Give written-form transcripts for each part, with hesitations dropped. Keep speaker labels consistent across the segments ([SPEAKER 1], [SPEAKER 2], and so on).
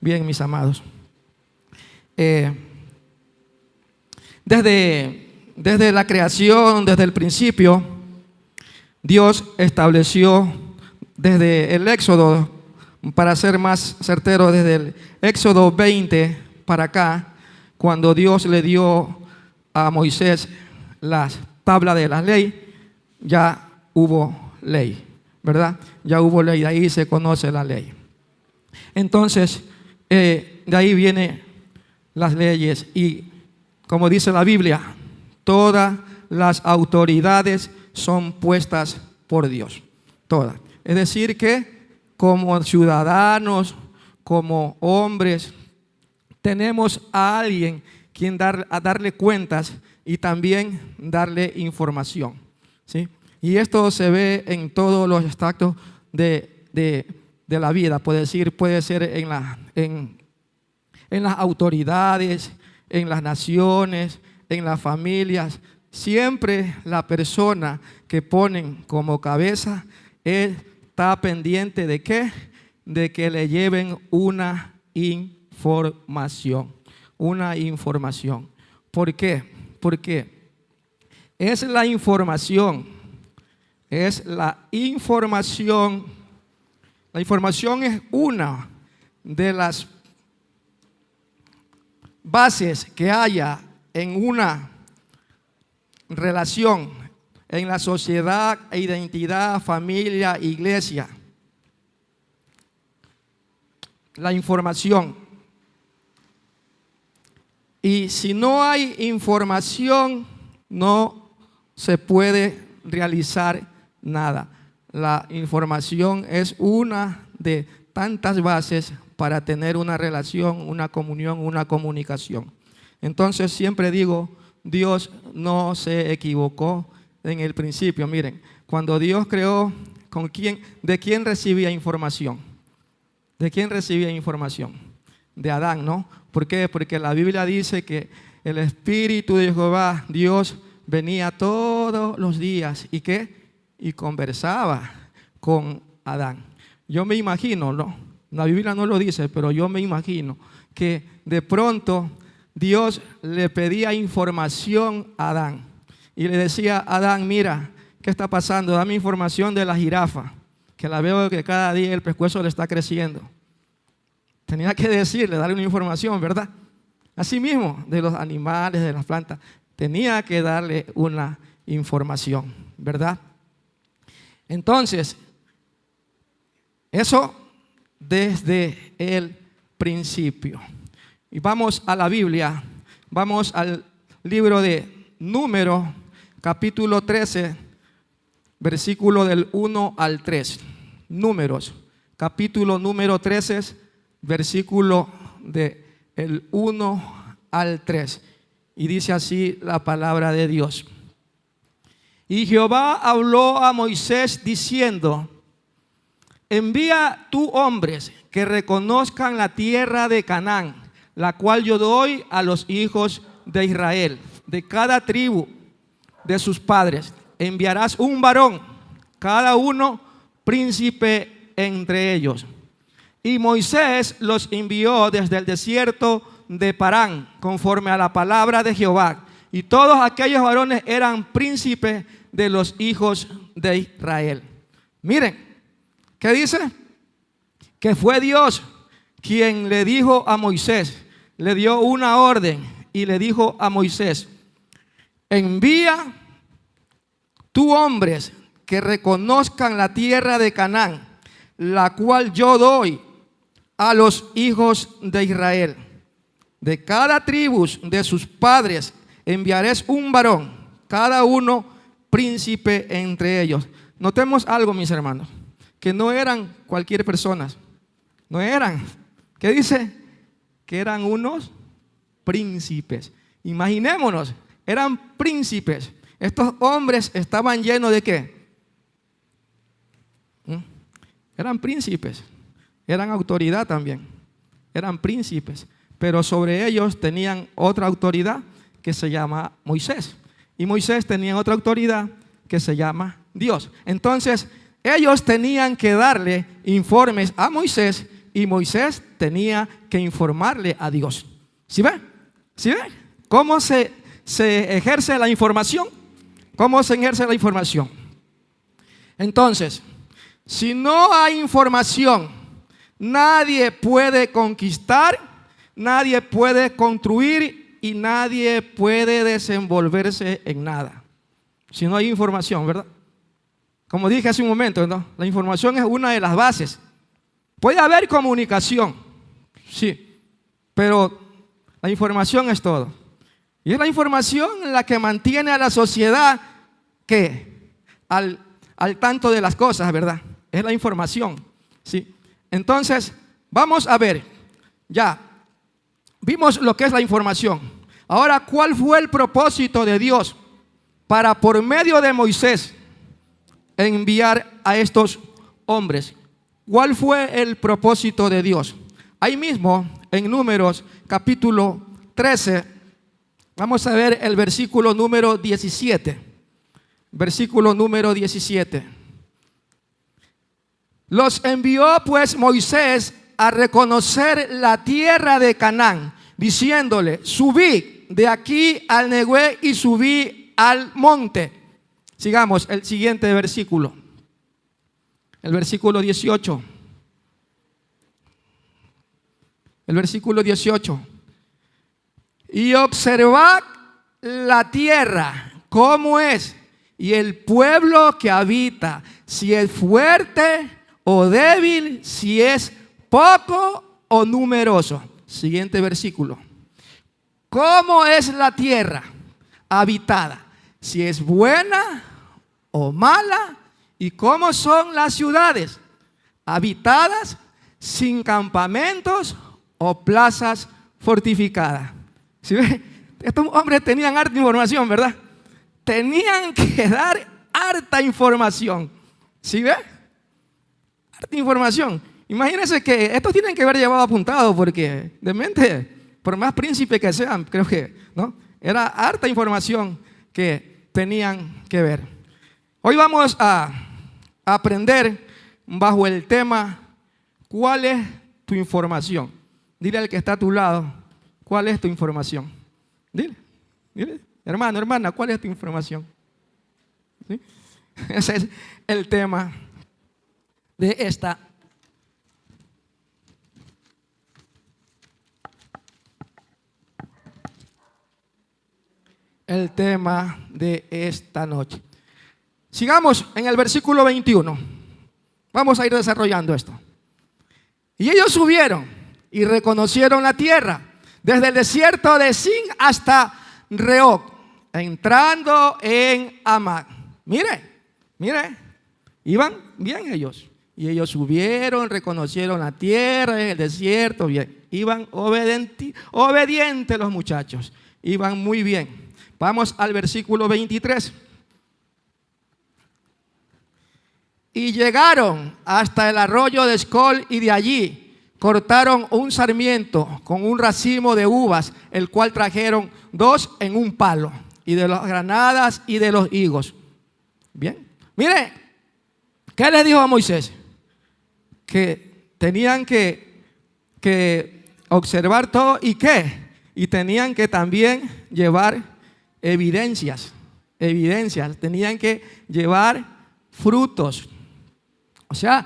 [SPEAKER 1] Bien, mis amados. Desde la creación, desde el principio, Dios estableció desde el Éxodo, para ser más certero, desde el Éxodo 20 para acá, cuando Dios le dio a Moisés las tablas de la ley, ya hubo ley, ¿verdad? Ya hubo ley, de ahí se conoce la ley. Entonces, de ahí vienen las leyes y, como dice la Biblia, todas las autoridades son puestas por Dios, todas. Es decir que como ciudadanos, como hombres, tenemos a alguien a darle cuentas y también darle información, ¿sí? Y esto se ve en todos los extractos de la vida. Puede ser en las autoridades, en las naciones, en las familias. Siempre la persona que ponen como cabeza está pendiente ¿de qué? De que le lleven una información. Una información. ¿Por qué? Porque es la información. La información es una de las bases que haya en una relación, en la sociedad, identidad, familia, iglesia. La información. Y si no hay información, no se puede realizar nada. La información es una de tantas bases para tener una relación, una comunión, una comunicación. Entonces siempre digo, Dios no se equivocó en el principio. Miren, cuando Dios creó, ¿de quién recibía información? ¿De quién recibía información? De Adán, ¿no? ¿Por qué? Porque la Biblia dice que el Espíritu de Jehová, Dios, venía todos los días y ¿qué? Y conversaba con Adán. Yo me imagino, ¿no? La Biblia no lo dice, pero yo me imagino que de pronto Dios le pedía información a Adán y le decía a Adán, mira, ¿qué está pasando? Dame información de la jirafa, que la veo que cada día el pescuezo le está creciendo. Tenía que decirle, darle una información, ¿verdad? Así mismo, de los animales, de las plantas, tenía que darle una información, ¿verdad? Entonces, eso desde el principio. Y vamos a la Biblia, vamos al libro de Números, capítulo 13, versículo del 1 al 3. Números, capítulo número 13, versículo del 1 al 3. Y dice así la palabra de Dios. Y Jehová habló a Moisés diciendo, envía tú hombres que reconozcan la tierra de Canaán, la cual yo doy a los hijos de Israel. De cada tribu de sus padres enviarás un varón, cada uno príncipe entre ellos. Y Moisés los envió desde el desierto de Parán, conforme a la palabra de Jehová. Y todos aquellos varones eran príncipes de los hijos de Israel. Miren, ¿qué dice? Que fue Dios quien le dijo a Moisés, le dio una orden y le dijo a Moisés, envía tú hombres que reconozcan la tierra de Canaán, la cual yo doy a los hijos de Israel. De cada tribu de sus padres enviaréis un varón, cada uno príncipe entre ellos. Notemos algo, mis hermanos, que no eran cualquier persona, no eran, ¿qué dice? Que eran unos príncipes. Imaginémonos, eran príncipes. Estos hombres estaban llenos de ¿qué? Eran príncipes, eran autoridad también, eran príncipes, pero sobre ellos tenían otra autoridad que se llama Moisés. Y Moisés tenía otra autoridad que se llama Dios. Entonces, ellos tenían que darle informes a Moisés y Moisés tenía que informarle a Dios. ¿Sí ve? ¿Sí ve? ¿Cómo se ejerce la información? ¿Cómo se ejerce la información? Entonces, si no hay información, nadie puede conquistar, nadie puede construir y nadie puede desenvolverse en nada. Si no hay información, ¿verdad? Como dije hace un momento, ¿no? La información es una de las bases. Puede haber comunicación, sí, pero la información es todo. Y es la información la que mantiene a la sociedad que al tanto de las cosas, ¿verdad? Es la información, ¿sí? Entonces, vamos a ver, ya vimos lo que es la información. Ahora, ¿cuál fue el propósito de Dios para, por medio de Moisés, enviar a estos hombres? ¿Cuál fue el propósito de Dios? Ahí mismo, en Números capítulo 13, vamos a ver el versículo número 17. Versículo número 17. Los envió pues Moisés a reconocer la tierra de Canaán, diciéndole: subí de aquí al Negué y subí al monte. Sigamos el siguiente versículo. El versículo 18. El versículo 18. Y observad la tierra, cómo es, y el pueblo que habita, si es fuerte o débil, si es poco o numeroso. Siguiente versículo. ¿Cómo es la tierra habitada? Si es buena o mala. ¿Y cómo son las ciudades habitadas, sin campamentos o plazas fortificadas? ¿Sí ve? Estos hombres tenían harta información, ¿verdad? Tenían que dar harta información. ¿Sí ve? Harta información. Imagínense que estos tienen que haber llevado apuntado, porque de mente, por más príncipe que sean, creo que, ¿no? Era harta información que tenían que ver. Hoy vamos a aprender bajo el tema: ¿cuál es tu información? Dile al que está a tu lado: ¿cuál es tu información? Dile, hermano, hermana, ¿cuál es tu información? ¿Sí? Ese es el tema de esta. El tema de esta noche. Sigamos en el versículo 21. Vamos a ir desarrollando esto. Y ellos subieron y reconocieron la tierra, desde el desierto de Sin hasta Rehob, entrando en Amad. Mire, iban bien ellos. Y ellos subieron, reconocieron la tierra, el desierto, bien. Iban obedientes los muchachos. Iban muy bien. Vamos al versículo 23. Y llegaron hasta el arroyo de Escol, y de allí cortaron un sarmiento con un racimo de uvas, el cual trajeron 2 en un palo, y de las granadas y de los higos. Bien, mire, ¿qué les dijo a Moisés? Que tenían que observar todo, y ¿qué? Y tenían que también llevar evidencias, tenían que llevar frutos. O sea,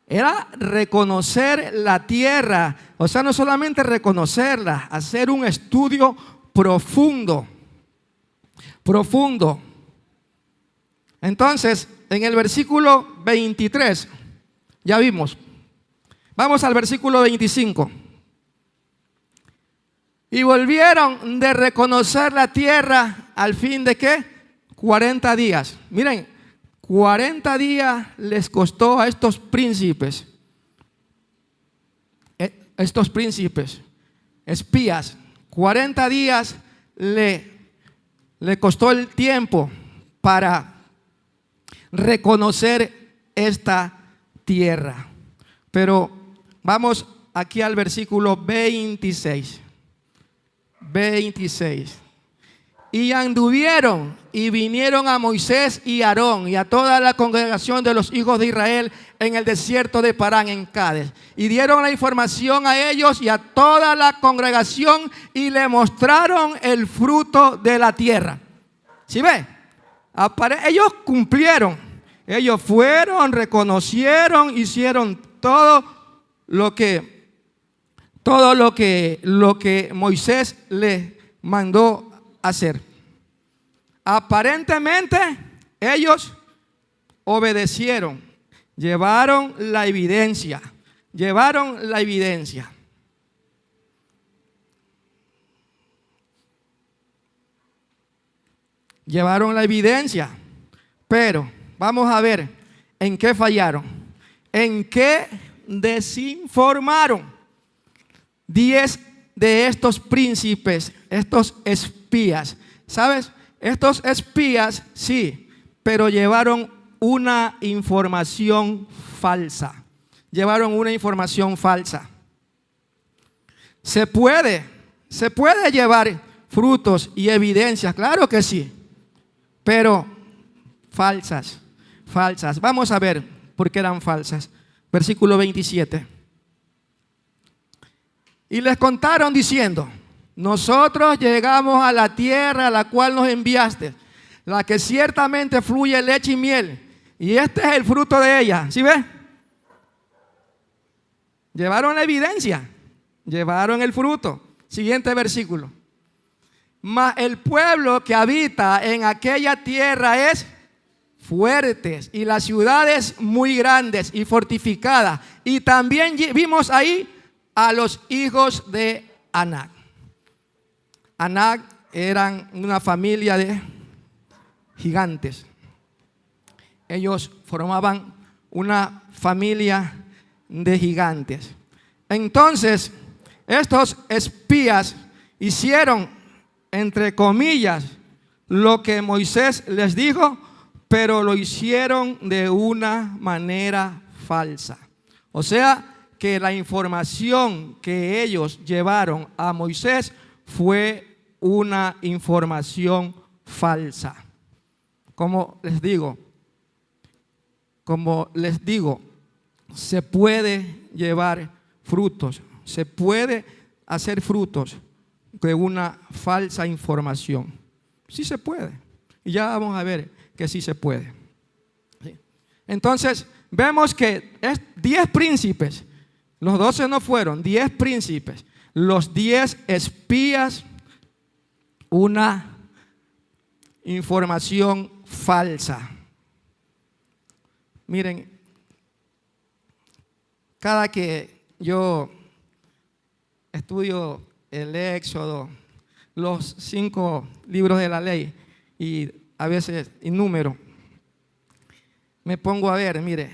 [SPEAKER 1] era reconocer la tierra. O sea, no solamente reconocerla, hacer un estudio profundo. Entonces, en el versículo 23, ya vimos. Vamos al versículo 25. Y volvieron de reconocer la tierra al fin de ¿qué? 40 días. Miren, 40 días les costó a estos príncipes, espías. 40 días le costó el tiempo para reconocer esta tierra. Pero vamos aquí al versículo 26. Y anduvieron y vinieron a Moisés y a Aarón y a toda la congregación de los hijos de Israel en el desierto de Parán, en Cades. Y dieron la información a ellos y a toda la congregación y le mostraron el fruto de la tierra. ¿Sí ve? Ellos cumplieron. Ellos fueron, reconocieron, hicieron todo lo que Moisés les mandó hacer. Aparentemente ellos obedecieron, llevaron la evidencia. Llevaron la evidencia. Llevaron la evidencia. Pero vamos a ver en qué fallaron, en qué desinformaron. 10 de estos príncipes, estos espías, ¿sabes? Estos espías, sí, pero llevaron una información falsa. Llevaron una información falsa. Se puede llevar frutos y evidencias, claro que sí, pero falsas. Vamos a ver por qué eran falsas. Versículo 27. Y les contaron diciendo: nosotros llegamos a la tierra a la cual nos enviaste, la que ciertamente fluye leche y miel, y este es el fruto de ella. ¿Sí ves? Llevaron la evidencia, llevaron el fruto. Siguiente versículo. Mas el pueblo que habita en aquella tierra es fuertes, y las ciudades muy grandes y fortificadas. Y también vimos ahí a los hijos de Anac. Anac eran una familia de gigantes. Ellos formaban una familia de gigantes. Entonces, estos espías hicieron, entre comillas, lo que Moisés les dijo, pero lo hicieron de una manera falsa. O sea, que la información que ellos llevaron a Moisés fue una información falsa. Como les digo, se puede llevar frutos, se puede hacer frutos de una falsa información. Sí se puede. Y ya vamos a ver que sí se puede. Entonces, vemos que es 10 príncipes. Los 12 no fueron, 10 príncipes. Los 10 espías, una información falsa. Miren, cada que yo estudio el Éxodo, los 5 libros de la ley, y a veces innúmero, me pongo a ver, mire,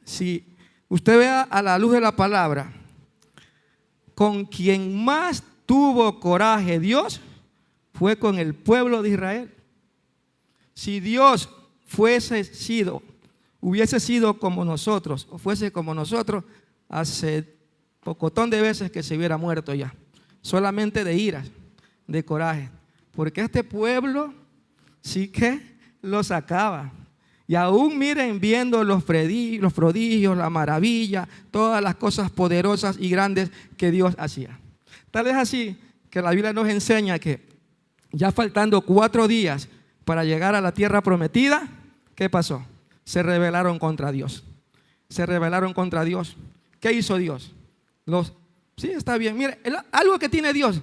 [SPEAKER 1] si usted vea a la luz de la palabra, con quien más tuvo coraje Dios fue con el pueblo de Israel. Si Dios hubiese sido como nosotros, o fuese como nosotros, hace pocotón de veces que se hubiera muerto ya, solamente de iras, de coraje, porque este pueblo sí que lo sacaba. Y aún miren, viendo los prodigios, la maravilla, todas las cosas poderosas y grandes que Dios hacía. Tal es así que la Biblia nos enseña que ya faltando 4 días para llegar a la tierra prometida, ¿qué pasó? Se rebelaron contra Dios. Se rebelaron contra Dios. ¿Qué hizo Dios? Sí, está bien. Mire, algo que tiene Dios,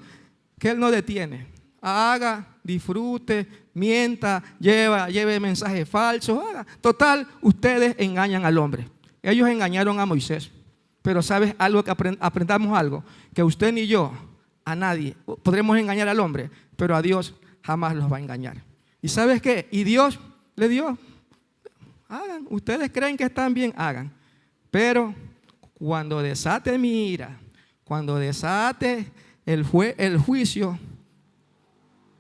[SPEAKER 1] que Él no detiene. Haga, disfrute, mienta, lleve mensajes falsos, haga. Total, ustedes engañan al hombre. Ellos engañaron a Moisés. Pero ¿sabes algo? Que aprendamos algo, que usted ni yo, a nadie, podremos engañar al hombre, pero a Dios jamás los va a engañar. ¿Y sabes qué? Y Dios le dio, hagan, ustedes creen que están bien, hagan. Pero cuando desate mi ira, cuando desate el juicio,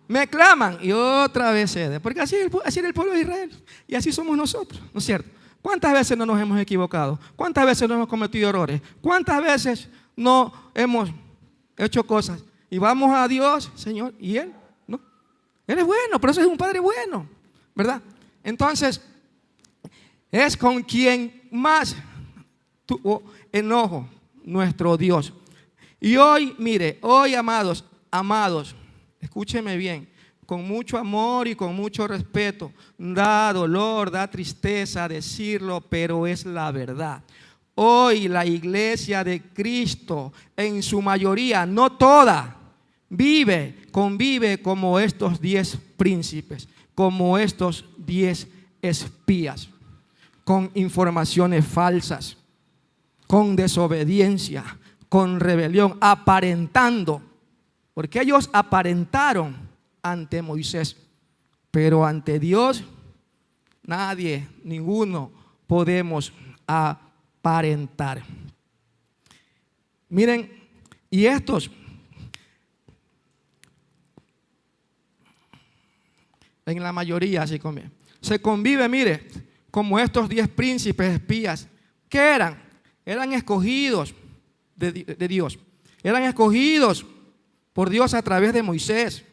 [SPEAKER 1] me claman y otra vez cede. Porque así era el pueblo de Israel. Y así somos nosotros, ¿no es cierto? ¿Cuántas veces no nos hemos equivocado? ¿Cuántas veces no hemos cometido errores? ¿Cuántas veces no hemos hecho cosas? Y vamos a Dios, Señor, y Él, ¿no? Él es bueno, pero eso es un Padre bueno, ¿verdad? Entonces, es con quien más tuvo enojo nuestro Dios. Y hoy, mire, hoy, amados, escúcheme bien, con mucho amor y con mucho respeto, da dolor, da tristeza decirlo, pero es la verdad. Hoy la iglesia de Cristo, en su mayoría, no toda, convive como estos 10 príncipes, como estos 10 espías, con informaciones falsas, con desobediencia, con rebelión, aparentando, porque ellos aparentaron ante Moisés, pero ante Dios nadie, ninguno podemos aparentar. Miren, y estos en la mayoría se convive, mire, como estos 10 príncipes espías. ¿Qué eran? Eran escogidos de Dios. Eran escogidos por Dios a través de Moisés.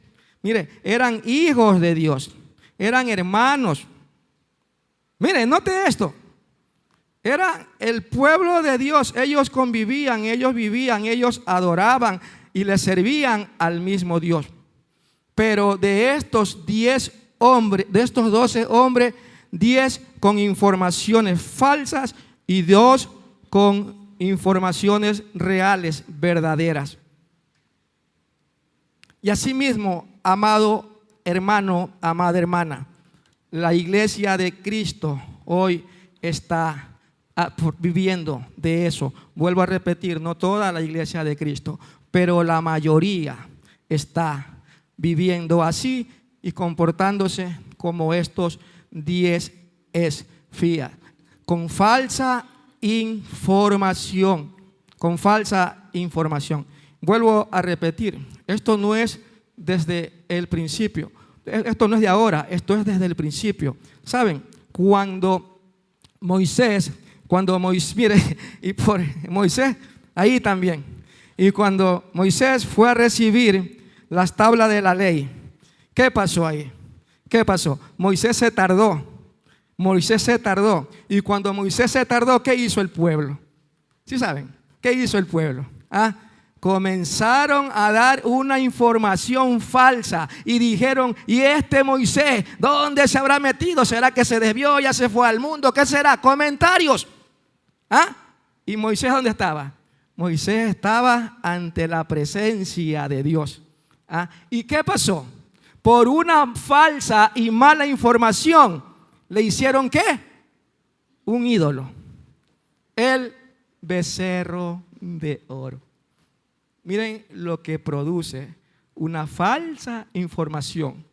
[SPEAKER 1] Mire, eran hijos de Dios. Eran hermanos. Mire, note esto. Era el pueblo de Dios. Ellos convivían, ellos vivían, ellos adoraban y le servían al mismo Dios. Pero de estos 10 hombres, de estos 12 hombres, 10 con informaciones falsas y 2 con informaciones reales, verdaderas. Y asimismo, amado hermano, amada hermana, la iglesia de Cristo hoy está viviendo de eso. Vuelvo a repetir, no toda la iglesia de Cristo, pero la mayoría está viviendo así y comportándose como estos 10 espías, con falsa información, Vuelvo a repetir, esto no es desde el principio, esto no es de ahora, esto es desde el principio. ¿Saben? Cuando Moisés, mire, y por Moisés, ahí también, y cuando Moisés fue a recibir las tablas de la ley, ¿qué pasó ahí? ¿Qué pasó? Moisés se tardó. Y cuando Moisés se tardó, ¿qué hizo el pueblo? ¿Sí saben? ¿Qué hizo el pueblo? Comenzaron a dar una información falsa y dijeron: ¿y este Moisés dónde se habrá metido? ¿Será que se desvió, ya se fue al mundo? ¿Qué será? Comentarios. ¿Y Moisés dónde estaba? Moisés estaba ante la presencia de Dios. ¿Y qué pasó? Por una falsa y mala información, ¿le hicieron qué? Un ídolo. El becerro de oro. Miren lo que produce una falsa información.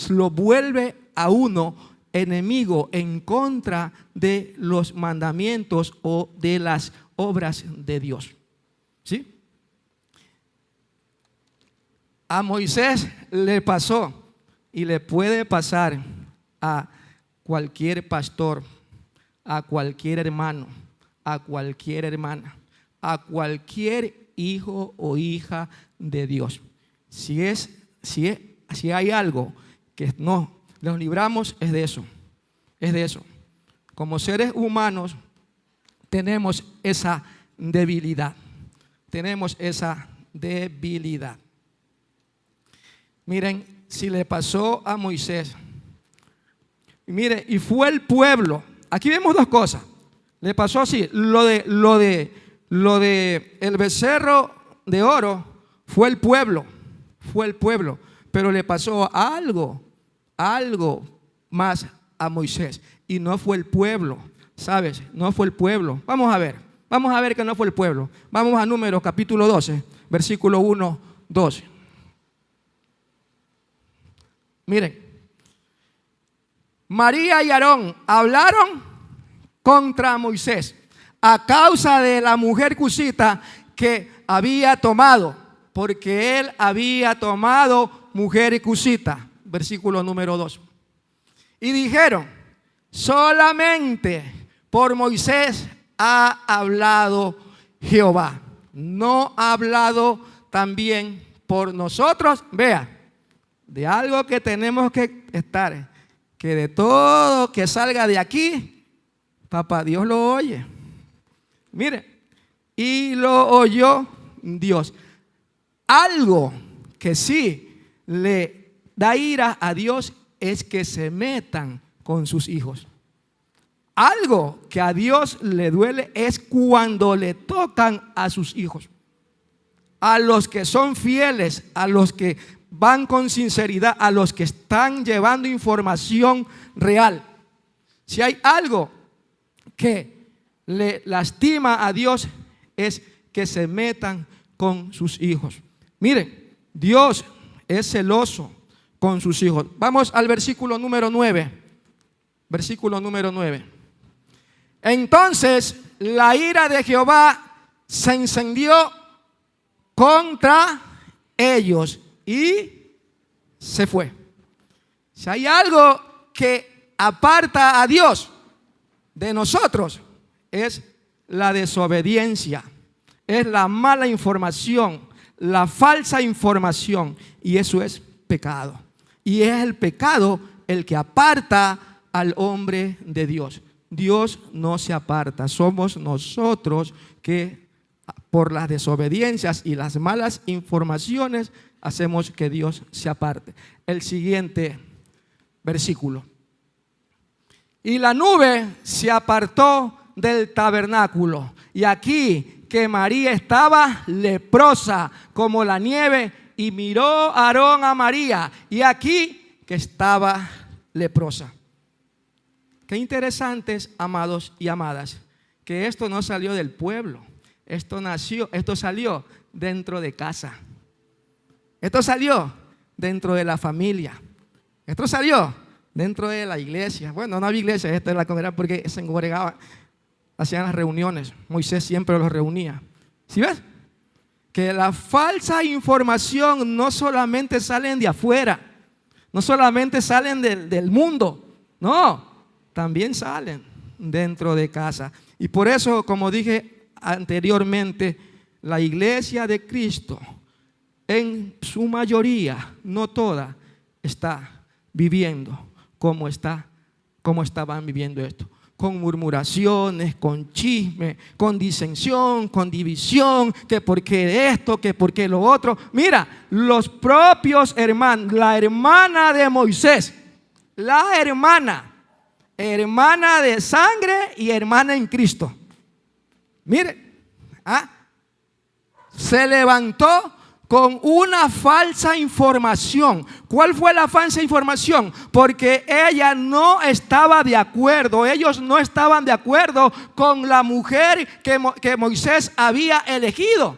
[SPEAKER 1] Lo vuelve a uno enemigo en contra de los mandamientos o de las obras de Dios. ¿Sí? A Moisés le pasó y le puede pasar a cualquier pastor, a cualquier hermano, a cualquier hermana, a cualquier hijo o hija de Dios. Si hay algo que no nos libramos, es de eso. Como seres humanos tenemos esa debilidad. Miren, si le pasó a Moisés, mire, y fue el pueblo. Aquí vemos dos cosas. Le pasó así, lo de el becerro de oro fue el pueblo, pero le pasó algo más a Moisés, y no fue el pueblo, ¿sabes? No fue el pueblo. Vamos a ver que no fue el pueblo. Vamos a Números capítulo 12, versículo 1, 12. Miren, María y Aarón hablaron contra Moisés a causa de la mujer cusita que había tomado, porque él había tomado mujer cusita. Versículo número 2. Y dijeron: solamente por Moisés ha hablado Jehová, no ha hablado también por nosotros. Vea, de algo que tenemos que estar, que de todo que salga de aquí, papá Dios lo oye. Mire, y lo oyó Dios. Algo que sí le da ira a Dios es que se metan con sus hijos. Algo que a Dios le duele es cuando le tocan a sus hijos. A los que son fieles, a los que van con sinceridad, a los que están llevando información real. Si hay algo que le lastima a Dios es que se metan con sus hijos. Miren, Dios es celoso con sus hijos. Vamos al versículo número 9. Versículo número 9. Entonces la ira de Jehová se encendió contra ellos y se fue. Si hay algo que aparta a Dios de nosotros, es la desobediencia, es la mala información, la falsa información, y eso es pecado. Y es el pecado el que aparta al hombre de Dios. Dios no se aparta, somos nosotros que por las desobediencias y las malas informaciones hacemos que Dios se aparte. El siguiente versículo. Y la nube se apartó del tabernáculo, y aquí que María estaba leprosa como la nieve, y miró Aarón a María, y aquí que estaba leprosa. Qué interesantes, amados y amadas, que esto no salió del pueblo, esto salió dentro de casa, esto salió dentro de la familia, esto salió dentro de la iglesia. Bueno, no había iglesia, esta es la congregación porque se congregaban, hacían las reuniones. Moisés siempre los reunía. ¿Sí ves? Que la falsa información no solamente salen de afuera, no solamente salen del mundo, no, también salen dentro de casa. Y por eso, como dije anteriormente, la iglesia de Cristo, en su mayoría, no toda, está viviendo como estaban viviendo esto. Con murmuraciones, con chisme, con disensión, con división, que por qué esto, que por qué lo otro. Mira, los propios hermanos, la hermana de Moisés, la hermana de sangre y hermana en Cristo. Mire, se levantó con una falsa información. ¿Cuál fue la falsa información? Porque ella no estaba de acuerdo, ellos no estaban de acuerdo con la mujer que Moisés había elegido.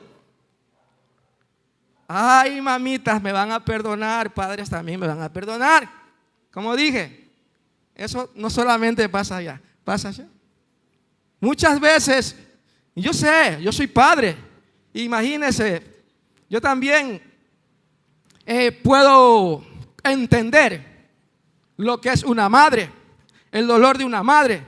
[SPEAKER 1] Ay, mamitas, me van a perdonar, padres también me van a perdonar. Como dije, eso no solamente pasa allá, pasa allá. Muchas veces, yo sé, yo soy padre, imagínense. Yo también puedo entender lo que es una madre, el dolor de una madre.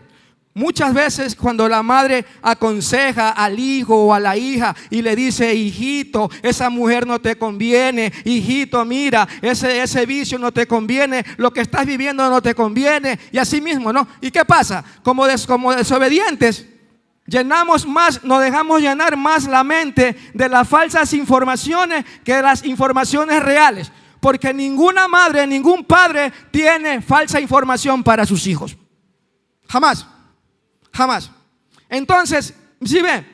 [SPEAKER 1] Muchas veces cuando la madre aconseja al hijo o a la hija y le dice: hijito, esa mujer no te conviene, hijito, mira, ese vicio no te conviene, lo que estás viviendo no te conviene, y así mismo, ¿no? ¿Y qué pasa? Como desobedientes, nos dejamos llenar más la mente de las falsas informaciones que de las informaciones reales. Porque ninguna madre, ningún padre tiene falsa información para sus hijos. Jamás, jamás. Entonces, ¿sí ven?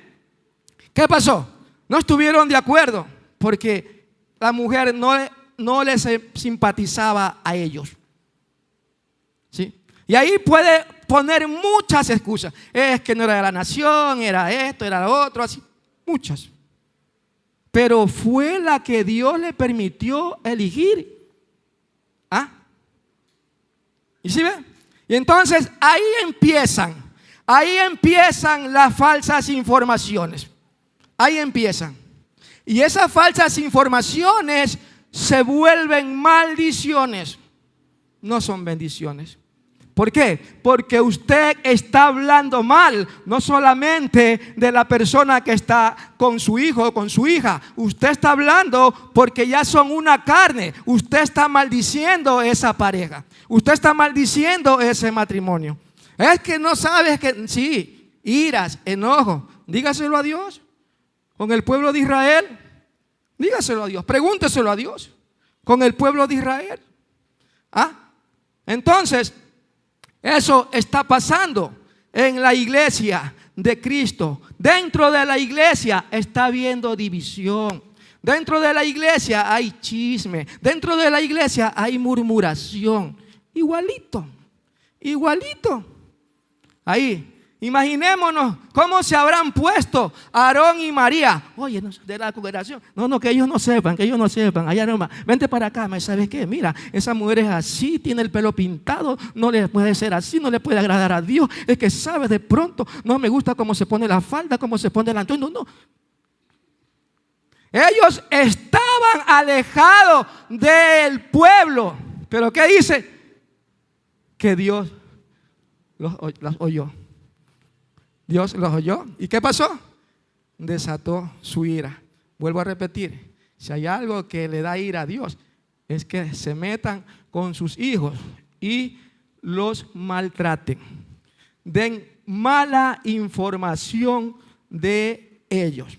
[SPEAKER 1] ¿Qué pasó? No estuvieron de acuerdo porque la mujer no les simpatizaba a ellos. ¿Sí? Y ahí puede poner muchas excusas. Es que no era de la nación, era esto, era lo otro, así, muchas. Pero fue la que Dios le permitió elegir. ¿Y sí ven? Y entonces ahí empiezan las falsas informaciones. Ahí empiezan. Y esas falsas informaciones se vuelven maldiciones. No son bendiciones. ¿Por qué? Porque usted está hablando mal, no solamente de la persona que está con su hijo o con su hija. Usted está hablando porque ya son una carne. Usted está maldiciendo esa pareja. Usted está maldiciendo ese matrimonio. Es que no sabes que, sí, iras, enojo. Dígaselo a Dios. Con el pueblo de Israel, dígaselo a Dios. Pregúnteselo a Dios. Con el pueblo de Israel. Entonces, eso está pasando en la iglesia de Cristo. Dentro de la iglesia está habiendo división. Dentro de la iglesia hay chisme. Dentro de la iglesia hay murmuración. Igualito. Ahí. Imaginémonos cómo se habrán puesto Aarón y María. Oye, no, de la congregación. No, que ellos no sepan, allá nomás. Vente para acá, ¿sabes qué? Mira, esa mujer es así, tiene el pelo pintado, no le puede ser así, no le puede agradar a Dios. Es que sabe de pronto, no me gusta cómo se pone la falda, cómo se pone el antojo. No. Ellos estaban alejados del pueblo. Pero ¿qué dice? Que Dios los oyó. Dios los oyó. ¿Y qué pasó? Desató su ira. Vuelvo a repetir, si hay algo que le da ira a Dios, es que se metan con sus hijos y los maltraten. Den mala información de ellos.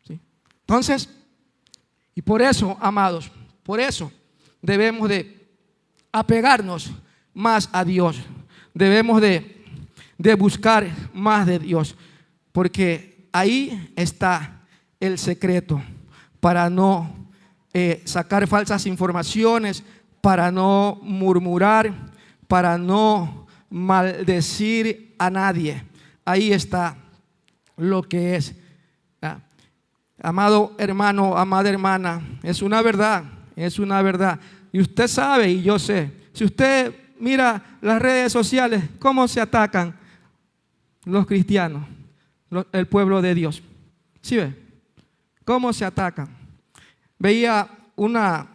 [SPEAKER 1] ¿Sí? Entonces, y por eso, amados, por eso debemos de apegarnos más a Dios. Debemos de buscar más de Dios, porque ahí está el secreto para no sacar falsas informaciones, para no murmurar, para no maldecir a nadie. Ahí está lo que es. Amado hermano, amada hermana, es una verdad. Y usted sabe y yo sé, si usted mira las redes sociales, cómo se atacan los cristianos, el pueblo de Dios. ¿Sí ve? ¿Cómo se atacan? Veía una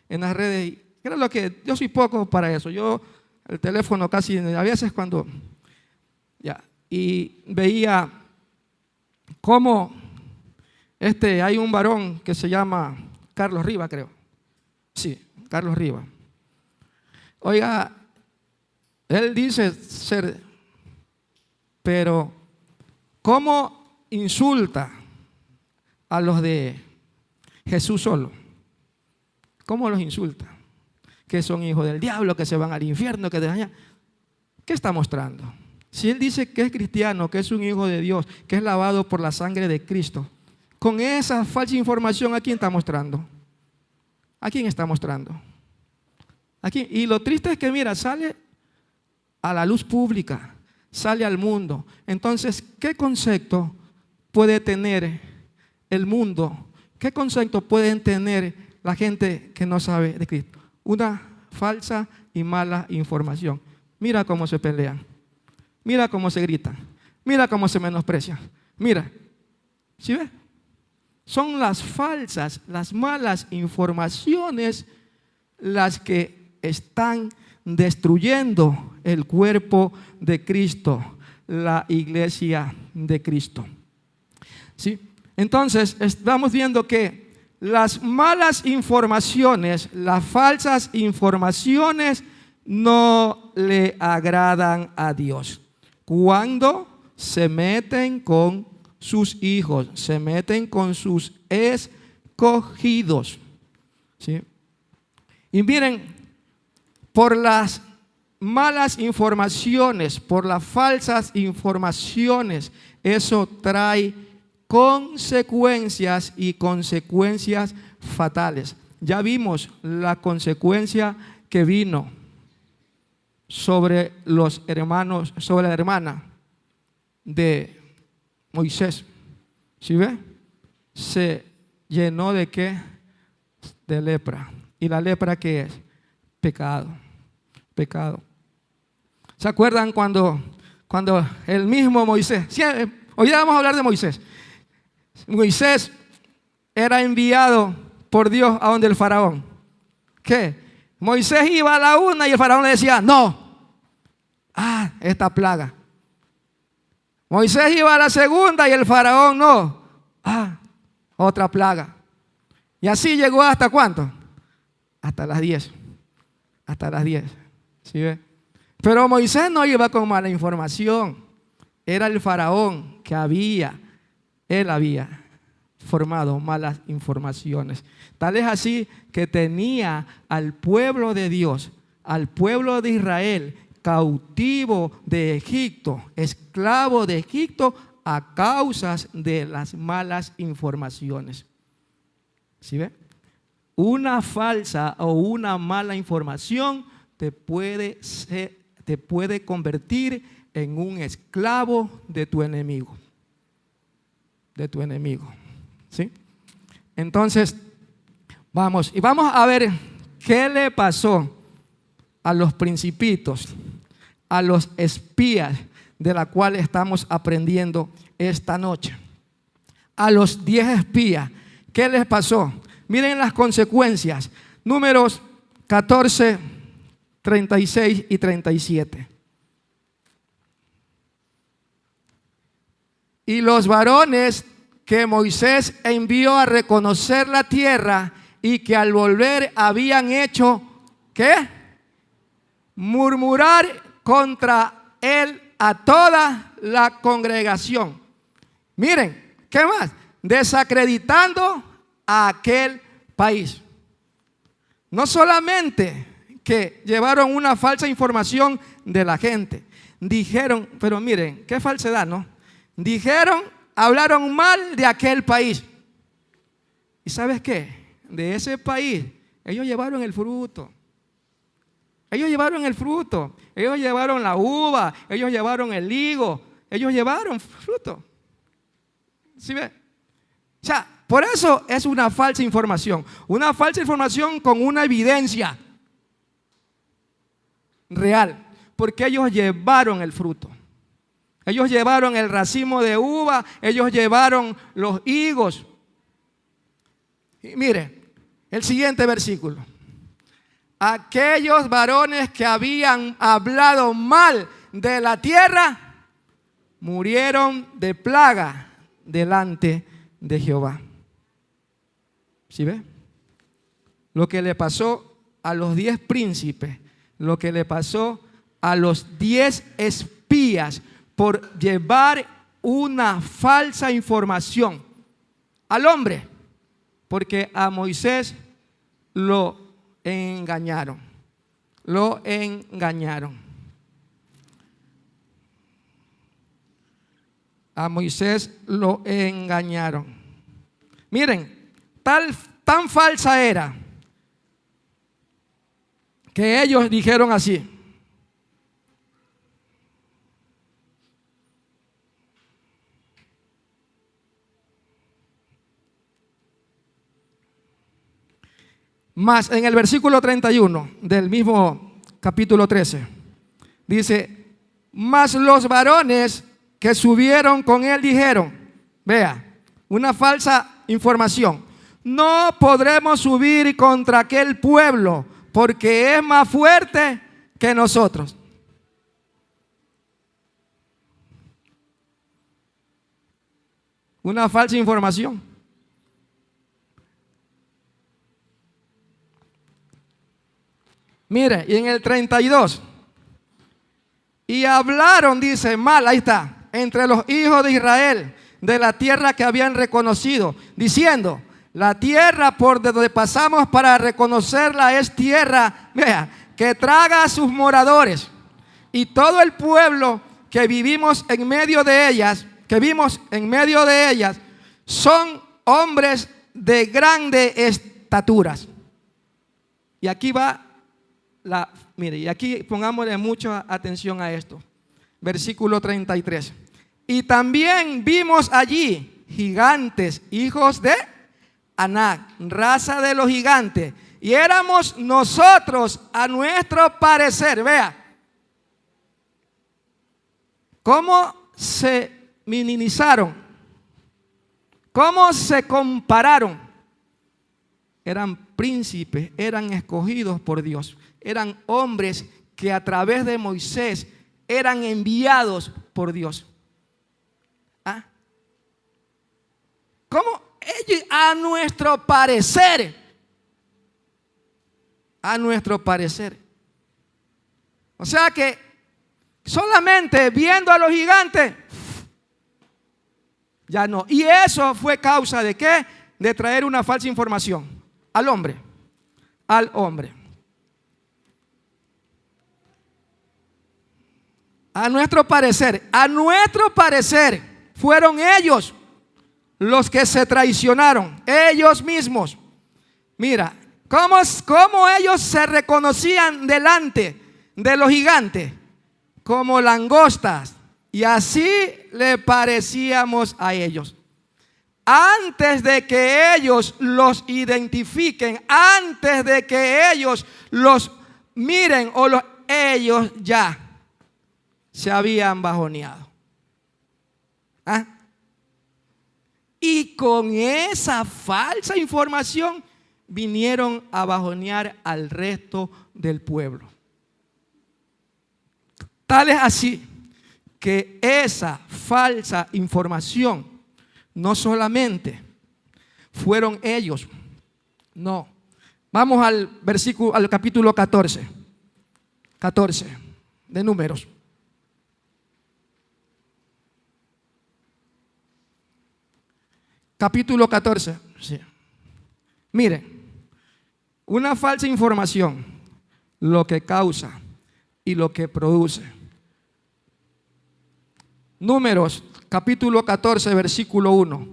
[SPEAKER 1] en las redes, era lo que yo soy poco para eso. Yo el teléfono casi a veces cuando y veía cómo hay un varón que se llama Carlos Riva, creo. Sí, Carlos Riva. Oiga, él dice ser, pero ¿cómo insulta a los de Jesús solo? ¿Cómo los insulta? Que son hijos del diablo, que se van al infierno, que dañan. ¿Qué está mostrando? Si él dice que es cristiano, que es un hijo de Dios, que es lavado por la sangre de Cristo, con esa falsa información, ¿a quién está mostrando? ¿A quién está mostrando? Aquí. Y lo triste es que, mira, sale a la luz pública, sale al mundo. Entonces, ¿qué concepto puede tener el mundo? ¿Qué concepto pueden tener la gente que no sabe de Cristo? Una falsa y mala información. Mira cómo se pelean, mira cómo se gritan, mira cómo se menosprecian. Mira, ¿sí ves? Son las falsas, las malas informaciones las que están destruyendo el cuerpo de Cristo, la iglesia de Cristo. ¿Sí? Entonces, estamos viendo que las malas informaciones, las falsas informaciones no le agradan a Dios. Cuando se meten con sus hijos, se meten con sus escogidos. ¿Sí? Y miren, por las malas informaciones, por las falsas informaciones, eso trae consecuencias y consecuencias fatales. Ya vimos la consecuencia que vino sobre los hermanos, sobre la hermana de Moisés. ¿Sí ve? Se llenó de ¿qué? De lepra. ¿Y la lepra qué es? Pecado. Pecado. ¿Se acuerdan cuando el mismo Moisés, hoy vamos a hablar de Moisés. Moisés era enviado por Dios a donde el faraón. ¿qué? Moisés iba a la una y el faraón le decía, no. Esta plaga. Moisés iba a la segunda y el faraón no. Otra plaga. Y así llegó hasta ¿cuánto? Hasta las 10. Hasta las 10. ¿Sí ve? Pero Moisés no iba con mala información. Era el faraón que él había formado malas informaciones. Tal es así que tenía al pueblo de Dios, al pueblo de Israel, cautivo de Egipto, esclavo de Egipto, a causas de las malas informaciones. ¿Sí ve? Una falsa o una mala información te puede convertir en un esclavo de tu enemigo. De tu enemigo. ¿Sí? Entonces, vamos a ver qué le pasó a los principitos, a los espías de la cual estamos aprendiendo esta noche. A los 10 espías, ¿qué les pasó? Miren las consecuencias. Números 14, 36 y 37. Y los varones que Moisés envió a reconocer la tierra y que al volver habían hecho, ¿qué? Murmurar contra él a toda la congregación. Miren, ¿qué más? Desacreditando a aquel país. No solamente que llevaron una falsa información de la gente, dijeron, pero miren, qué falsedad, ¿no? Dijeron, hablaron mal de aquel país. ¿Y sabes qué? De ese país, ellos llevaron el fruto. Ellos llevaron el fruto. Ellos llevaron la uva. Ellos llevaron el higo. Ellos llevaron fruto. ¿Sí ve? O sea, por eso es una falsa información. Una falsa información con una evidencia real. Porque ellos llevaron el fruto. Ellos llevaron el racimo de uva. Ellos llevaron los higos. Y mire, el siguiente versículo. Aquellos varones que habían hablado mal de la tierra murieron de plaga delante de Jehová. ¿Sí ve? Lo que le pasó a los 10 príncipes, lo que le pasó a los 10 espías por llevar una falsa información al hombre, porque a Moisés lo engañaron. Lo engañaron. A Moisés lo engañaron. Miren, tan falsa era que ellos dijeron así. Más en el versículo 31 del mismo capítulo 13, dice, mas los varones que subieron con él dijeron, vea, una falsa información, no podremos subir contra aquel pueblo porque es más fuerte que nosotros. Una falsa información. Mire, y en el 32, y hablaron, dice, mal, ahí está, entre los hijos de Israel, de la tierra que habían reconocido, diciendo, la tierra por donde pasamos para reconocerla es tierra, vea, que traga a sus moradores, y todo el pueblo que vivimos en medio de ellas, son hombres de grande estaturas. Y aquí va mire, y aquí pongámosle mucha atención a esto. Versículo 33. Y también vimos allí gigantes, hijos de Anac, raza de los gigantes. Y éramos nosotros, a nuestro parecer, vea, cómo se minimizaron, cómo se compararon eran príncipes, eran escogidos por Dios, eran hombres que a través de Moisés eran enviados por Dios. ¿Ah? ¿Cómo? Ellos, a nuestro parecer, o sea que solamente viendo a los gigantes, ya no. Y eso fue causa de ¿qué? De traer una falsa información al hombre. A nuestro parecer, fueron ellos los que se traicionaron, ellos mismos. Mira, cómo ellos se reconocían delante de los gigantes como langostas, y así le parecíamos a ellos. Antes de que ellos los identifiquen, antes de que ellos los miren ellos ya se habían bajoneado. ¿Ah? Y con esa falsa información vinieron a bajonear al resto del pueblo. Tal es así que esa falsa información no solamente fueron ellos, no. Vamos al capítulo 14 de Números. Capítulo 14. Sí. Mire, una falsa información, lo que causa y lo que produce. Números, capítulo 14, versículo 1.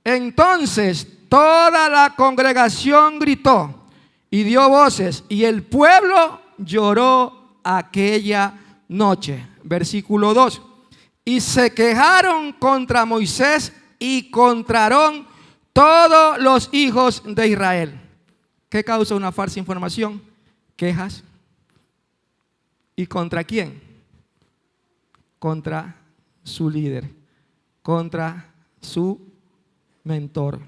[SPEAKER 1] Entonces toda la congregación gritó y dio voces, y el pueblo lloró aquella noche. Versículo 2. Y se quejaron contra Moisés y contra Aarón todos los hijos de Israel. ¿Qué causa una falsa información? Quejas. ¿Y contra quién? Contra su líder, contra su mentor.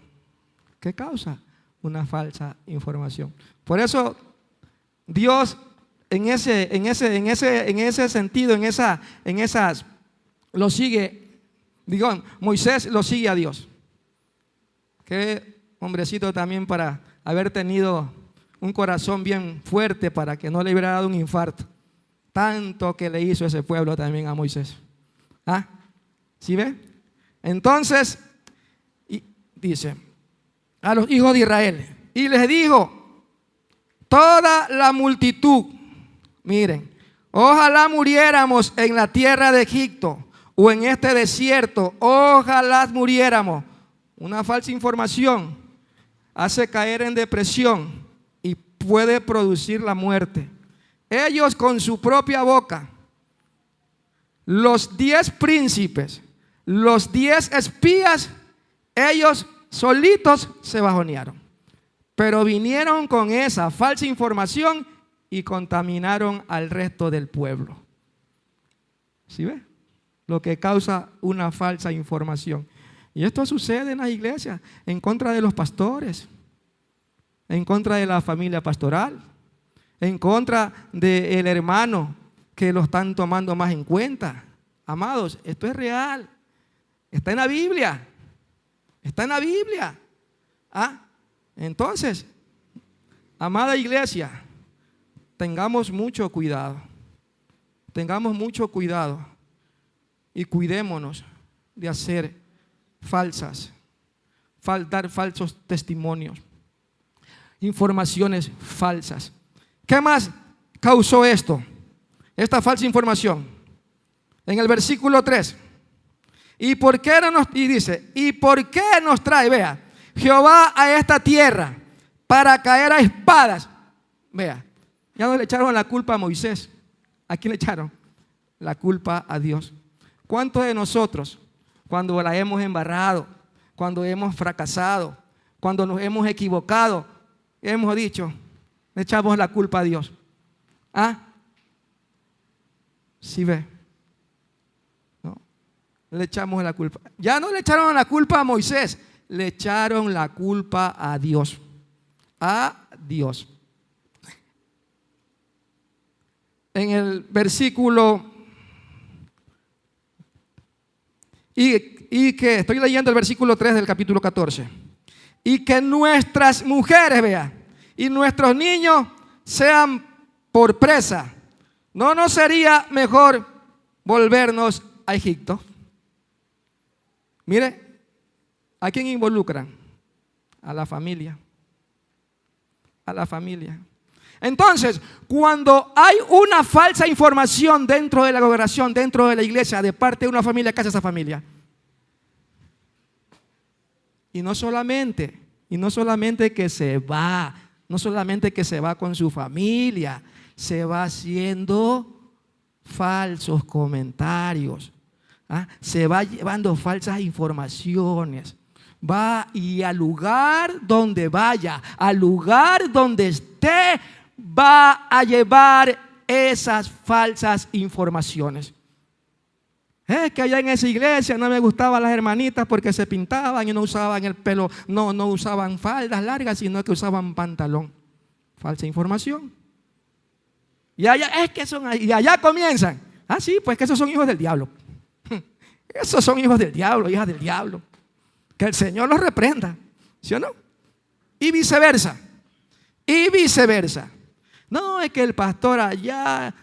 [SPEAKER 1] ¿Qué causa? Una falsa información. Por eso Dios en ese sentido, lo sigue, Moisés lo sigue a Dios. Qué hombrecito también para haber tenido un corazón bien fuerte para que no le hubiera dado un infarto. Tanto que le hizo ese pueblo también a Moisés. ¿Ah? ¿Sí ve? Entonces, dice a los hijos de Israel, y les dijo toda la multitud, miren, ojalá muriéramos en la tierra de Egipto o en este desierto, ojalá muriéramos. Una falsa información hace caer en depresión y puede producir la muerte. Ellos con su propia boca, los 10 príncipes, los 10 espías, ellos solitos se bajonearon. Pero vinieron con esa falsa información y contaminaron al resto del pueblo. ¿Sí ve? Lo que causa una falsa información. Y esto sucede en las iglesias, en contra de los pastores, en contra de la familia pastoral, en contra del hermano que lo están tomando más en cuenta. Amados, esto es real. Está en la Biblia. Está en la Biblia. ¿Ah? Entonces, amada iglesia, tengamos mucho cuidado. Tengamos mucho cuidado y cuidémonos de hacer dar falsos testimonios, informaciones falsas. ¿Qué más causó esto? Esta falsa información. En el versículo 3. ¿Y por qué dice, ¿y por qué nos trae, vea, Jehová a esta tierra para caer a espadas? Vea, ya no le echaron la culpa a Moisés. ¿A quién le echaron? La culpa a Dios. ¿Cuántos de nosotros, cuando la hemos embarrado, cuando hemos fracasado, cuando nos hemos equivocado, hemos dicho, le echamos la culpa a Dios? ¿Ah? ¿Sí ve? ¿No? Le echamos la culpa. Ya no le echaron la culpa a Moisés, le echaron la culpa a Dios. a Dios. En el versículo, y que estoy leyendo el versículo 3 del capítulo 14. Y que nuestras mujeres, vea, y nuestros niños sean por presa. ¿No nos sería mejor volvernos a Egipto? Mire, ¿a quién involucran? A la familia. A la familia. Entonces, cuando hay una falsa información dentro de la congregación, dentro de la iglesia, de parte de una familia, ¿qué hace esa familia? Y no solamente que se va, no solamente que se va con su familia, se va haciendo falsos comentarios, se va llevando falsas informaciones. Va y al lugar donde vaya, al lugar donde esté, va a llevar esas falsas informaciones. Es que allá en esa iglesia no me gustaban las hermanitas porque se pintaban y no usaban el pelo, no usaban faldas largas, sino que usaban pantalón. Falsa información. Y allá y allá comienzan. Sí, pues que esos son hijos del diablo. Esos son hijos del diablo, hijas del diablo. Que el Señor los reprenda, ¿sí o no? Y viceversa. Y viceversa. No, es que el pastor allá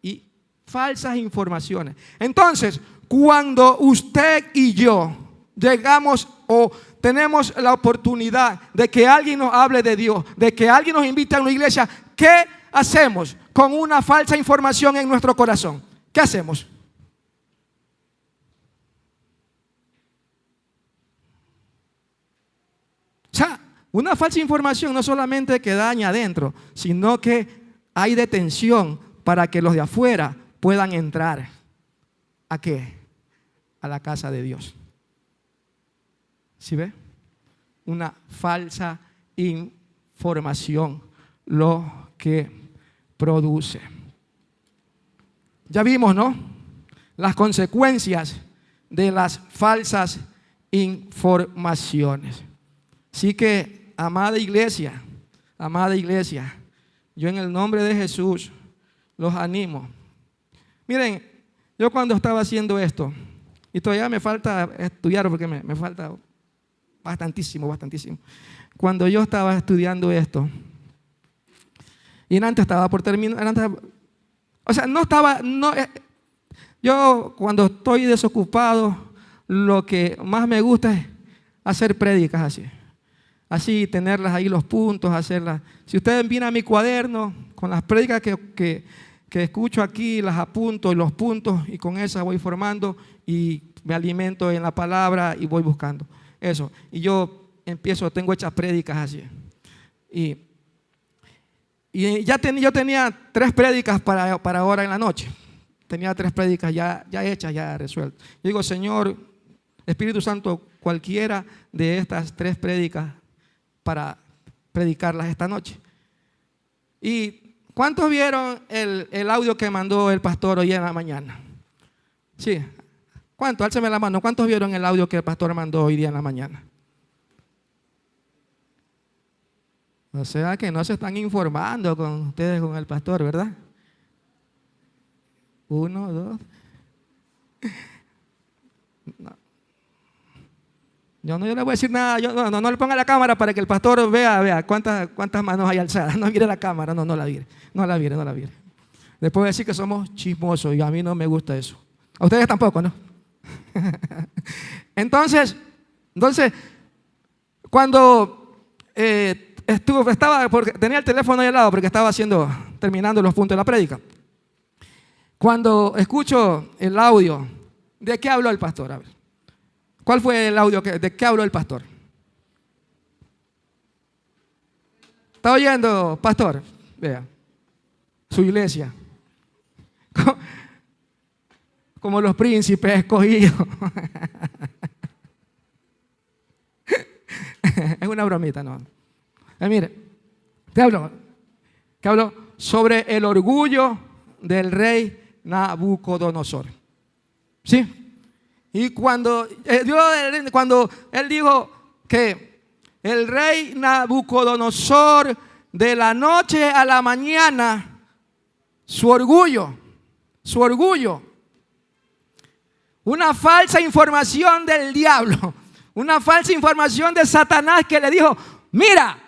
[SPEAKER 1] y falsas informaciones. Entonces, cuando usted y yo llegamos o tenemos la oportunidad de que alguien nos hable de Dios, de que alguien nos invite a una iglesia, ¿qué hacemos con una falsa información en nuestro corazón? ¿Qué hacemos? O sea, una falsa información no solamente que daña adentro, sino que hay detención para que los de afuera puedan entrar. ¿A qué? A la casa de Dios. ¿Sí ve? Una falsa información lo que produce. Ya vimos, ¿no? Las consecuencias de las falsas informaciones. Así que, amada iglesia, yo en el nombre de Jesús los animo. Miren, yo cuando estaba haciendo esto, y todavía me falta estudiar porque me falta bastantísimo. Cuando yo estaba estudiando esto, y antes estaba por terminar, yo cuando estoy desocupado, lo que más me gusta es hacer prédicas así, tenerlas ahí los puntos, hacerlas. Si ustedes vienen a mi cuaderno con las prédicas que escucho aquí, las apunto y los puntos, y con esas voy formando y me alimento en la palabra y voy buscando eso. Y yo tengo hechas prédicas así. Y yo tenía 3 prédicas para ahora en la noche. Tenía 3 prédicas ya hechas, ya resueltas. Yo digo, Señor, Espíritu Santo, cualquiera de estas 3 prédicas para predicarlas esta noche. ¿Y cuántos vieron el audio que mandó el pastor hoy en la mañana? Sí. ¿Cuántos? Álceme la mano. ¿Cuántos vieron el audio que el pastor mandó hoy día en la mañana? O sea que no se están informando con ustedes, con el pastor, ¿verdad? 1, 2. No. Yo no le voy a decir nada, no le ponga la cámara para que el pastor vea cuántas manos hay alzadas. No mire la cámara, no la mire. Después de decir que somos chismosos y a mí no me gusta eso. A ustedes tampoco, ¿no? Entonces, cuando tenía el teléfono ahí al lado porque estaba terminando los puntos de la prédica. Cuando escucho el audio, ¿de qué habló el pastor? A ver. ¿Cuál fue el audio? ¿De qué habló el pastor? ¿Está oyendo, pastor? Vea, su iglesia. Como los príncipes escogidos. Es una bromita, ¿no? Mire, ¿qué habló? Sobre el orgullo del rey Nabucodonosor. ¿Sí? Y cuando él dijo que el rey Nabucodonosor, de la noche a la mañana, su orgullo, una falsa información del diablo, una falsa información de Satanás que le dijo: mira,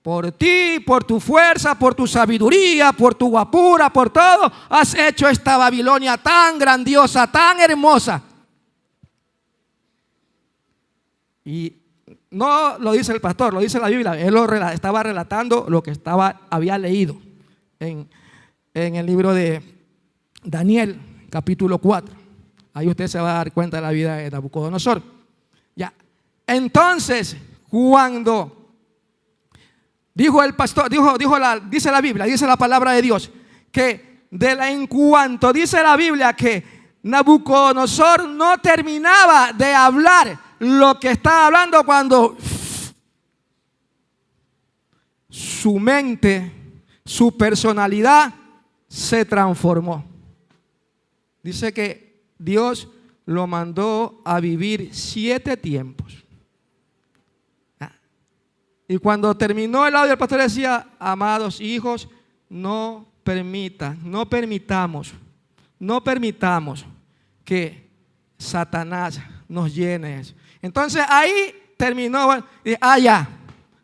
[SPEAKER 1] por ti, por tu fuerza, por tu sabiduría, por tu guapura, por todo, has hecho esta Babilonia tan grandiosa, tan hermosa. Y no lo dice el pastor, lo dice la Biblia. Él estaba relatando lo que había leído en el libro de Daniel, capítulo 4. Ahí usted se va a dar cuenta de la vida de Nabucodonosor. Ya. Entonces, cuando dijo el pastor, dice la Biblia, dice la palabra de Dios, que en cuanto dice la Biblia que Nabucodonosor no terminaba de hablar lo que estaba hablando, cuando su mente, su personalidad se transformó. Dice que Dios lo mandó a vivir 7 tiempos. Y cuando terminó el audio, el pastor decía: amados hijos, no permitamos que Satanás nos llene eso. Entonces ahí terminó. Ya,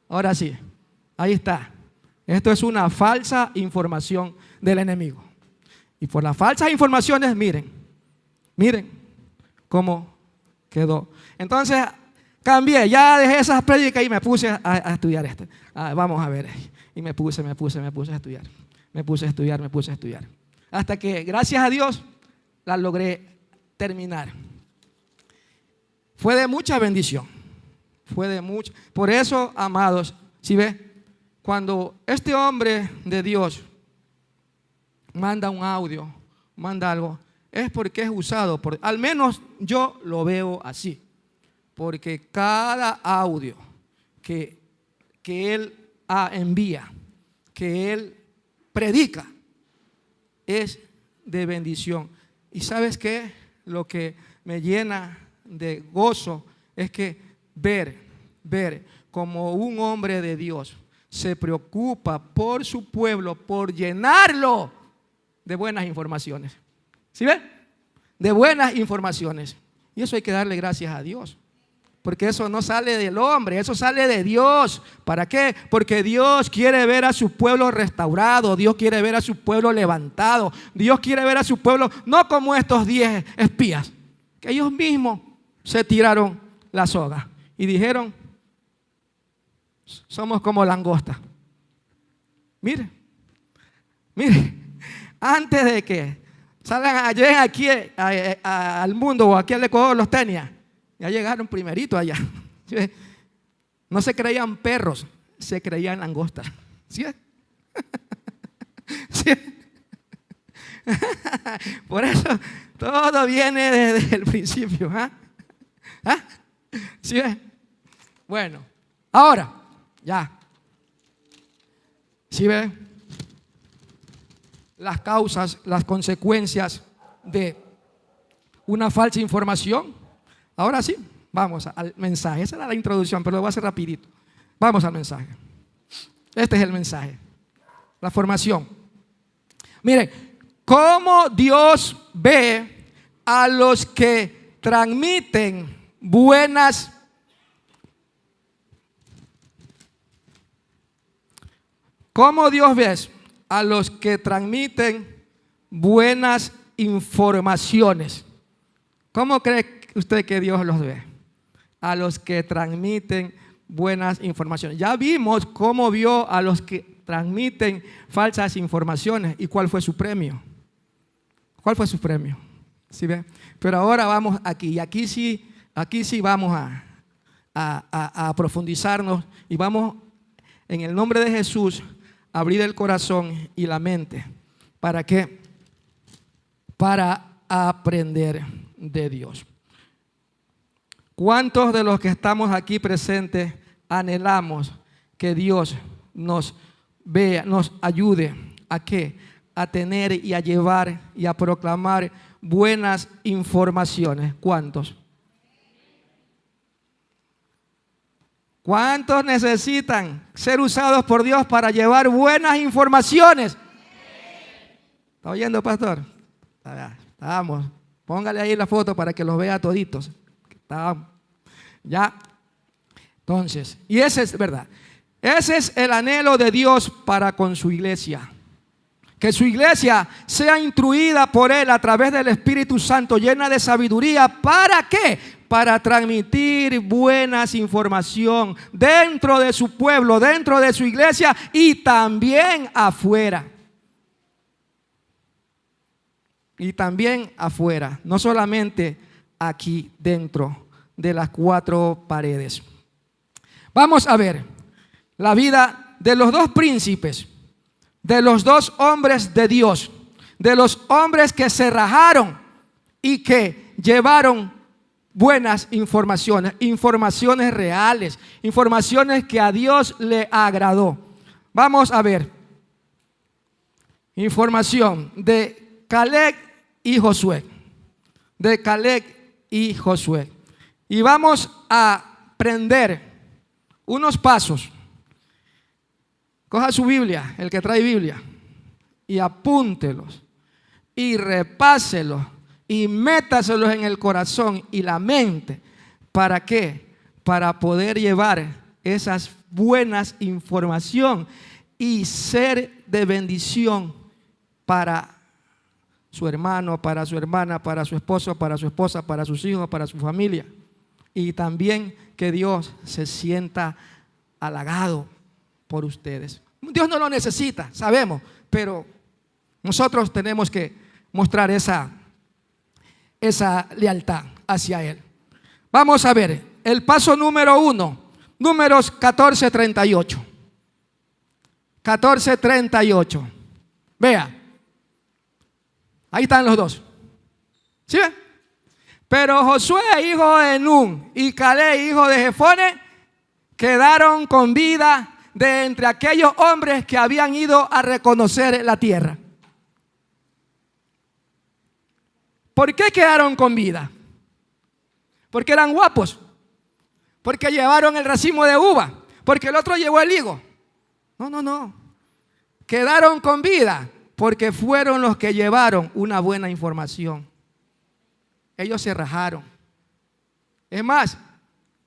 [SPEAKER 1] ahora sí, ahí está. Esto es una falsa información del enemigo. Y por las falsas informaciones, miren cómo quedó. Entonces cambié, ya dejé esas prédicas y me puse a estudiar esto. Vamos a ver. Y me puse a estudiar. Me puse a estudiar. Hasta que, gracias a Dios, la logré terminar. Fue de mucha bendición. Por eso, amados, ¿sí ve? Cuando este hombre de Dios manda un audio, manda algo, es porque es usado al menos yo lo veo así. Porque cada audio que él envía, que él predica, es de bendición. ¿Y sabes qué? Lo que me llena de gozo es que ver como un hombre de Dios se preocupa por su pueblo, por llenarlo de buenas informaciones. ¿Sí ven? De buenas informaciones. Y eso hay que darle gracias a Dios. Porque eso no sale del hombre, eso sale de Dios. ¿Para qué? Porque Dios quiere ver a su pueblo restaurado, Dios quiere ver a su pueblo levantado, Dios quiere ver a su pueblo, no como estos 10 espías, que ellos mismos se tiraron la soga y dijeron: somos como langosta. Mire, antes de que salgan lleguen aquí al mundo o aquí al Ecuador, los tenía. Ya llegaron primerito allá. No se creían perros, se creían langostas. ¿Sí? ¿Sí? Por eso todo viene desde el principio. ¿Sí? Bueno, ahora, ya. ¿Sí ve? Las causas, las consecuencias de una falsa información. Ahora sí, vamos al mensaje. Esa era la introducción, pero lo voy a hacer rapidito. Vamos al mensaje. Este es el mensaje. La formación. Mire, cómo Dios ve a los que transmiten buenas. ¿Cómo Dios ve a los que transmiten buenas informaciones? ¿Cómo cree usted que Dios los ve? A los que transmiten buenas informaciones. Ya vimos cómo vio a los que transmiten falsas informaciones y cuál fue su premio. ¿Cuál fue su premio? ¿Sí ve? Pero ahora vamos aquí, y aquí sí vamos a profundizarnos y vamos en el nombre de Jesús a abrir el corazón y la mente. ¿Para qué? Para aprender de Dios. ¿Cuántos de los que estamos aquí presentes anhelamos que Dios nos vea, nos ayude a qué? A tener y a llevar y a proclamar buenas informaciones? ¿Cuántos? ¿Cuántos necesitan ser usados por Dios para llevar buenas informaciones? ¿Está oyendo, pastor? Vamos, póngale ahí la foto para que los vea toditos. Ya. Entonces, y ese es verdad. Ese es el anhelo de Dios para con su iglesia. Que su iglesia sea instruida por Él a través del Espíritu Santo, llena de sabiduría. ¿Para qué? Para transmitir buenas información dentro de su pueblo, dentro de su iglesia y también afuera. Y también afuera, no solamente aquí dentro de las cuatro paredes. Vamos a ver la vida de los dos príncipes, de los dos hombres de Dios, de los hombres que se rajaron y que llevaron buenas informaciones, informaciones reales, informaciones que a Dios le agradó. Vamos a ver información de Caleb y Josué, de Caleb y Josué. Y vamos a aprender unos pasos. Coja su Biblia, el que trae Biblia, y apúntelos, y repáselos, y métaselos en el corazón y la mente. ¿Para qué? Para poder llevar esas buenas información y ser de bendición para su hermano, para su hermana, para su esposo, para su esposa, para sus hijos, para su familia. Y también que Dios se sienta halagado por ustedes. Dios no lo necesita, sabemos, pero nosotros tenemos que mostrar esa lealtad hacia Él. Vamos a ver el paso número 1, Números 14:38. 14:38. Vea, ahí están los dos. ¿Sí ve? Pero Josué, hijo de Nun, y Caleb, hijo de Jefone, quedaron con vida de entre aquellos hombres que habían ido a reconocer la tierra. ¿Por qué quedaron con vida? Porque eran guapos, porque llevaron el racimo de uva, porque el otro llevó el higo. No. Quedaron con vida porque fueron los que llevaron una buena información. Ellos se rajaron. Es más,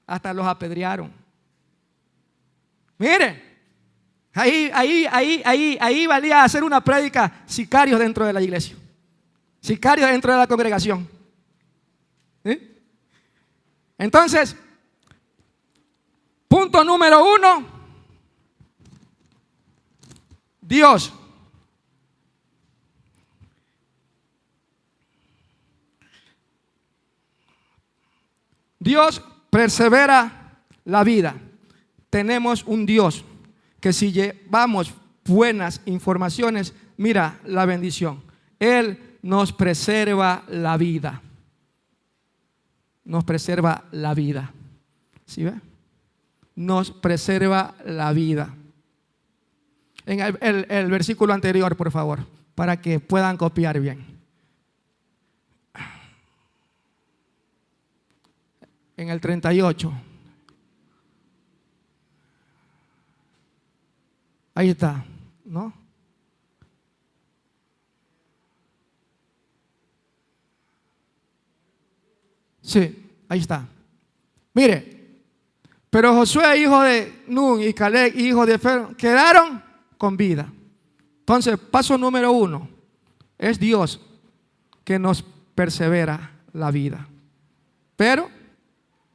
[SPEAKER 1] hasta los apedrearon. Mire, ahí valía hacer una prédica, sicarios dentro de la iglesia, sicarios dentro de la congregación. ¿Sí? Entonces, punto número 1, Dios persevera la vida. Tenemos un Dios que si llevamos buenas informaciones, mira la bendición. Él nos preserva la vida. Nos preserva la vida. ¿Sí ve? Nos preserva la vida. En el versículo anterior, por favor, para que puedan copiar bien. En el 38. Ahí está, ¿no? Sí, ahí está. Mire, pero Josué, hijo de Nun, y Caleb, hijo de Fer, quedaron con vida. Entonces, paso número 1, es Dios que nos persevera la vida. Pero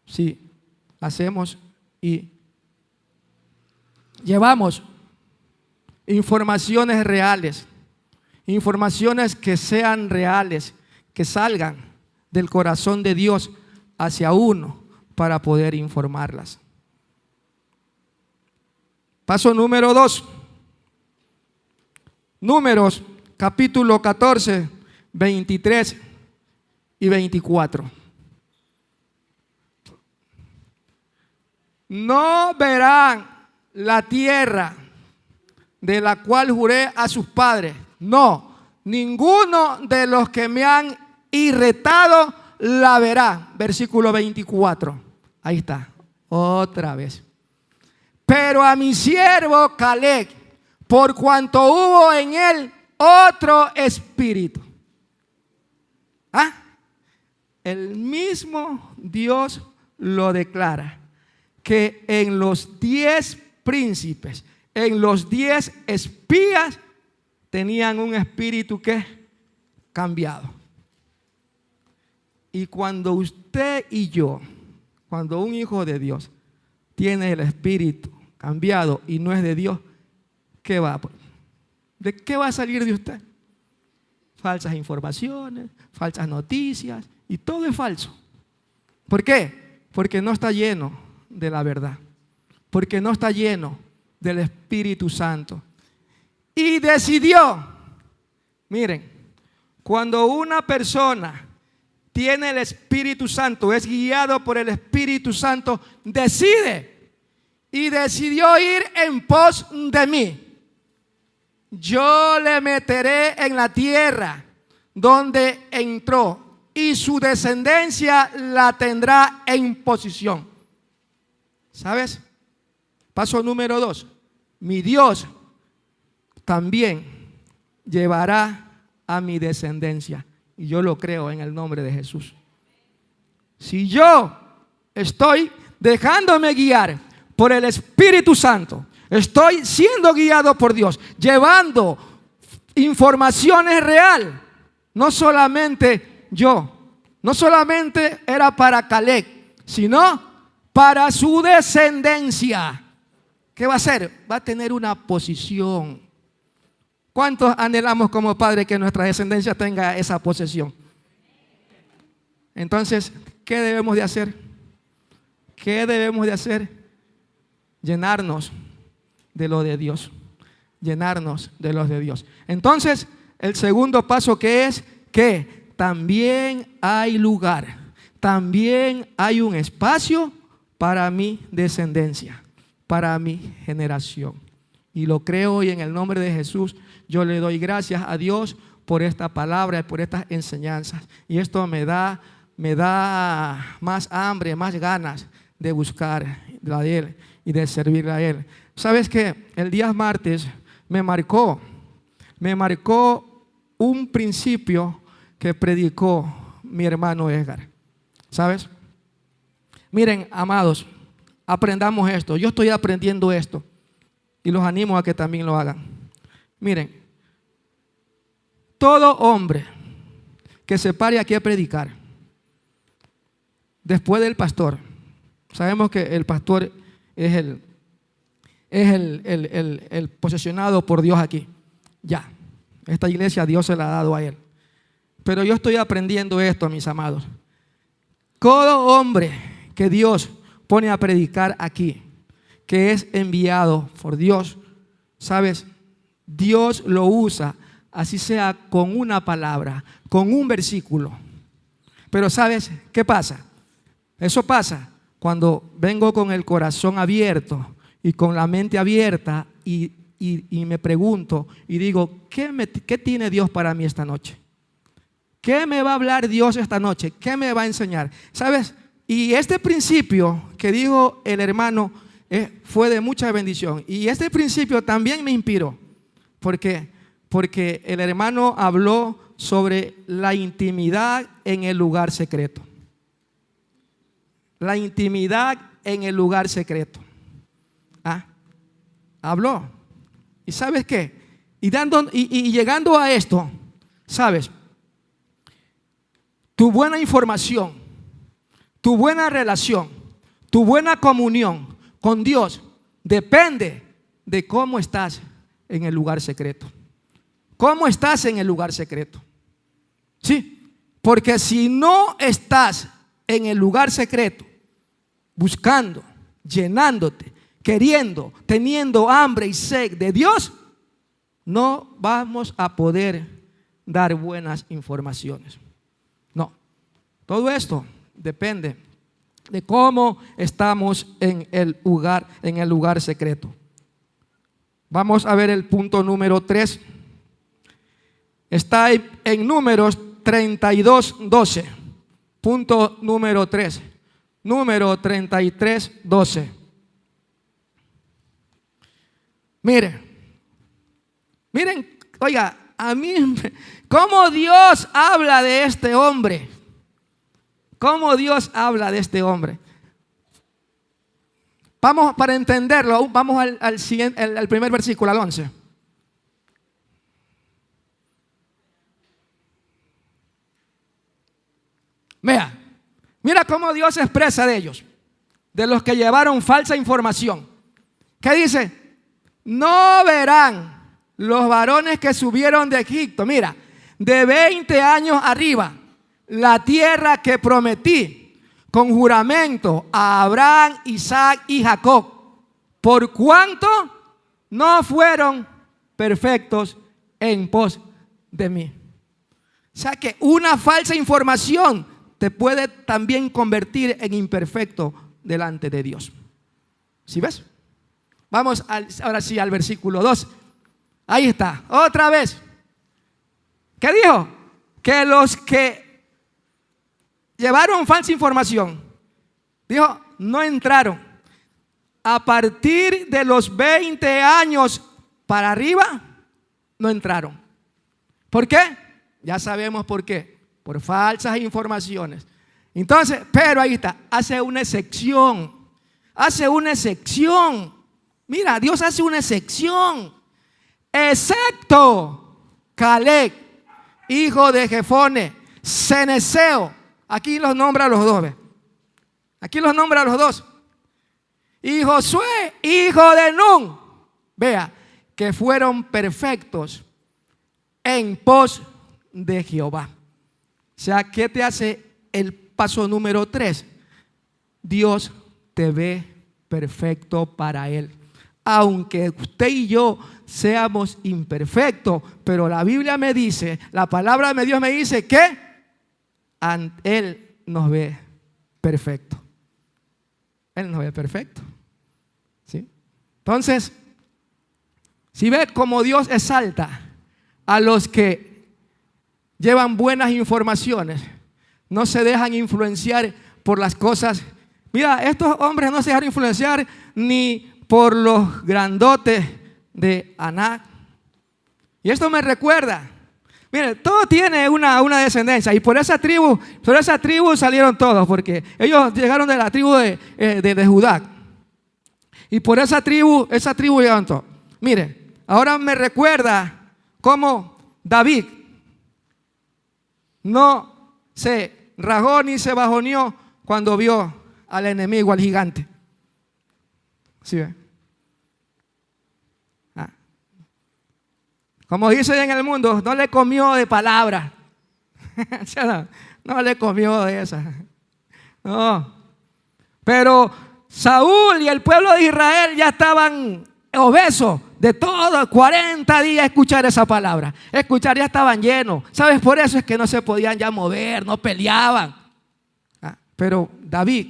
[SPEAKER 1] si hacemos y llevamos informaciones reales, informaciones que sean reales, que salgan del corazón de Dios hacia uno para poder informarlas. Paso número 2. Números capítulo 14, 23 y 24. No verán la tierra de la cual juré a sus padres. No, ninguno de los que me han irretado la verá. Versículo 24. Ahí está, otra vez. pero a mi siervo Caleb, por cuanto hubo en él otro espíritu. El mismo Dios lo declara, que en los 10 príncipes, en los 10 espías, tenían un espíritu que cambiado. Y cuando usted y yo, cuando un hijo de Dios tiene el espíritu cambiado y no es de Dios, ¿de qué va a salir de usted? Falsas informaciones, falsas noticias, y todo es falso. ¿Por qué? Porque no está lleno de la verdad, porque no está lleno del Espíritu Santo. Y decidió, miren, cuando una persona tiene el Espíritu Santo, es guiado por el Espíritu Santo, decidió ir en pos de mí. Yo le meteré en la tierra donde entró, y su descendencia la tendrá en posesión. ¿Sabes? Paso número 2. Mi Dios también llevará a mi descendencia. Y yo lo creo en el nombre de Jesús. Si yo estoy dejándome guiar por el Espíritu Santo, estoy siendo guiado por Dios, llevando informaciones reales, no solamente yo, no solamente era para Caleb, sino para su descendencia. ¿Qué va a hacer? Va a tener una posición. ¿Cuántos anhelamos como padre que nuestra descendencia tenga esa posesión? Entonces, ¿qué debemos de hacer? ¿Qué debemos de hacer? Llenarnos de lo de Dios. Llenarnos de los de Dios. Entonces, el segundo paso que es que también hay lugar, también hay un espacio para mi descendencia, para mi generación. Y lo creo, y en el nombre de Jesús yo le doy gracias a Dios por esta palabra, por estas enseñanzas. Y esto me da más hambre, más ganas de buscar la de Él y de servirle a Él. ¿Sabes qué? El día martes me marcó un principio que predicó mi hermano Edgar. ¿Sabes? Miren, amados, aprendamos esto. Yo estoy aprendiendo esto y los animo a que también lo hagan. Miren, todo hombre que se pare aquí a predicar, después del pastor, sabemos que el pastor es el posesionado por Dios aquí. Ya, esta iglesia Dios se la ha dado a él. Pero yo estoy aprendiendo esto, mis amados. Todo hombre que Dios pone a predicar aquí, que es enviado por Dios, ¿sabes? Dios lo usa, así sea con una palabra, con un versículo. Pero ¿sabes qué pasa? Eso pasa cuando vengo con el corazón abierto y con la mente abierta y me pregunto y digo, ¿qué tiene Dios para mí esta noche? ¿Qué me va a hablar Dios esta noche? ¿Qué me va a enseñar? ¿Sabes? Y este principio que dijo el hermano fue de mucha bendición. Y este principio también me inspiró. ¿Por qué? Porque el hermano habló sobre la intimidad en el lugar secreto. La intimidad en el lugar secreto. Habló. ¿Y sabes qué? Y llegando a esto, ¿sabes? Tu buena información, tu buena relación, tu buena comunión con Dios depende de cómo estás en el lugar secreto. ¿Cómo estás en el lugar secreto? Sí, porque si no estás en el lugar secreto, buscando, llenándote, queriendo, teniendo hambre y sed de Dios, no vamos a poder dar buenas informaciones. No, todo esto depende de cómo estamos en el lugar secreto. Vamos a ver el punto número 3. Está en Números 32:12. Punto número 3. Número 33:12. Miren, oiga, a mí, ¿cómo Dios habla de este hombre? ¿Cómo Dios habla de este hombre? Vamos, para entenderlo, vamos al primer versículo, al 11. Vea, mira cómo Dios se expresa de ellos, de los que llevaron falsa información. ¿Qué dice? No verán los varones que subieron de Egipto, mira, de 20 años arriba, la tierra que prometí con juramento a Abraham, Isaac y Jacob, por cuanto no fueron perfectos en pos de mí. O sea que una falsa información te puede también convertir en imperfecto delante de Dios. ¿Sí ves? Vamos ahora sí al versículo 2. Ahí está, otra vez. ¿Qué dijo? Que los que llevaron falsa información, dijo, no entraron. A partir de los 20 años para arriba, no entraron. ¿Por qué? Ya sabemos por qué. Por falsas informaciones. Entonces, pero ahí está, hace una excepción. Hace una excepción. Mira, Dios hace una excepción. Excepto Caleb, hijo de Jefone, Ceneseo. Aquí los nombra a los dos, ¿ves? Aquí los nombra a los dos. Y Josué, hijo de Nun. Vea, que fueron perfectos en pos de Jehová. O sea, ¿qué te hace el paso número 3? Dios te ve perfecto para Él. Aunque usted y yo seamos imperfectos, pero la Biblia me dice, la palabra de Dios me dice que Él nos ve perfecto. Él nos ve perfecto. ¿Sí? Entonces, si ve cómo Dios exalta a los que llevan buenas informaciones, no se dejan influenciar por las cosas. Mira, estos hombres no se dejaron influenciar ni por los grandotes de Anac. Y esto me recuerda, mire, todo tiene una descendencia, y por esa tribu salieron todos, porque ellos llegaron de la tribu de Judá, y por esa tribu llegaron todos. Mire, ahora me recuerda cómo David no se rajó ni se bajoneó cuando vio al enemigo, al gigante. ¿Sí ve? Como dicen en el mundo, no le comió de palabra. No le comió de esa. No. Pero Saúl y el pueblo de Israel ya estaban obesos de todos 40 días escuchar esa palabra. Ya estaban llenos. ¿Sabes? Por eso es que no se podían ya mover, no peleaban. Pero David,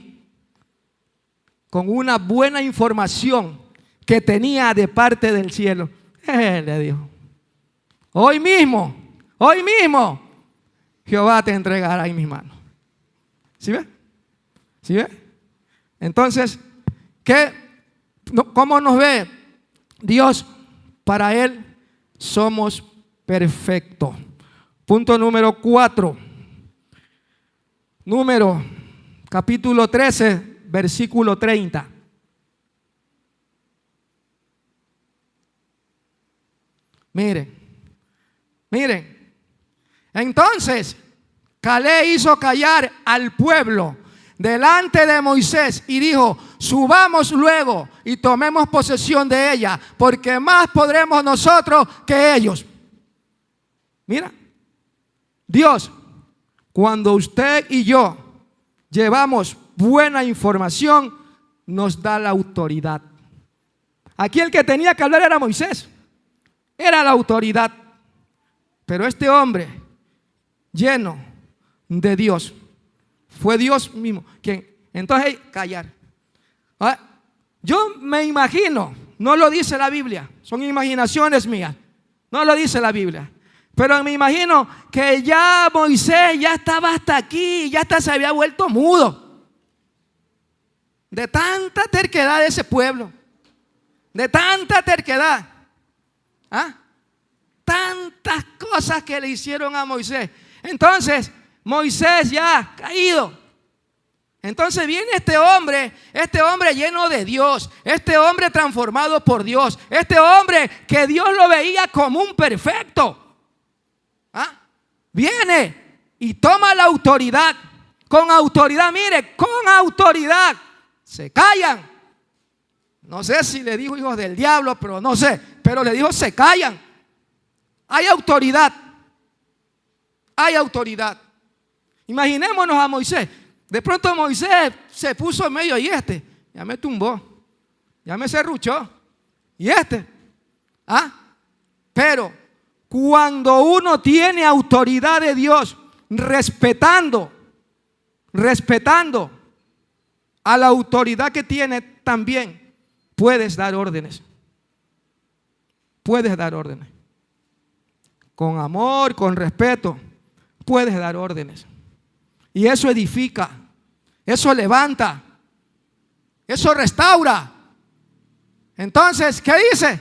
[SPEAKER 1] con una buena información que tenía de parte del cielo, le dijo: hoy mismo, Jehová te entregará en mis manos. ¿Sí ve? ¿Sí ve? Entonces, ¿cómo nos ve Dios? Para Él somos perfectos. Punto número 4. Número capítulo 13, versículo 30. Miren. Entonces, Caleb hizo callar al pueblo delante de Moisés y dijo: subamos luego y tomemos posesión de ella, porque más podremos nosotros que ellos. Mira, Dios, cuando usted y yo llevamos buena información, nos da la autoridad. Aquí el que tenía que hablar era Moisés, era la autoridad. Pero este hombre, lleno de Dios, fue Dios mismo quien, entonces, callar. Yo me imagino, no lo dice la Biblia, son imaginaciones mías, no lo dice la Biblia, pero me imagino que ya Moisés ya estaba hasta aquí, ya hasta se había vuelto mudo de tanta terquedad de ese pueblo, de tanta terquedad. ¿Ah? Tantas cosas que le hicieron a Moisés. Entonces, Moisés ya caído. Entonces viene este hombre lleno de Dios, este hombre transformado por Dios, este hombre que Dios lo veía como un perfecto. ¿Ah? Viene y toma la autoridad. Con autoridad, mire, con autoridad. Se callan. No sé si le dijo hijos del diablo, pero no sé. Pero le dijo, se callan. Hay autoridad. Hay autoridad. Imaginémonos a Moisés. De pronto Moisés se puso en medio y ya me tumbó. Ya me serruchó. Y pero cuando uno tiene autoridad de Dios, respetando a la autoridad que tiene, también puedes dar órdenes. Puedes dar órdenes. Con amor, con respeto, puedes dar órdenes. Y eso edifica, eso levanta, eso restaura. Entonces, ¿qué dice?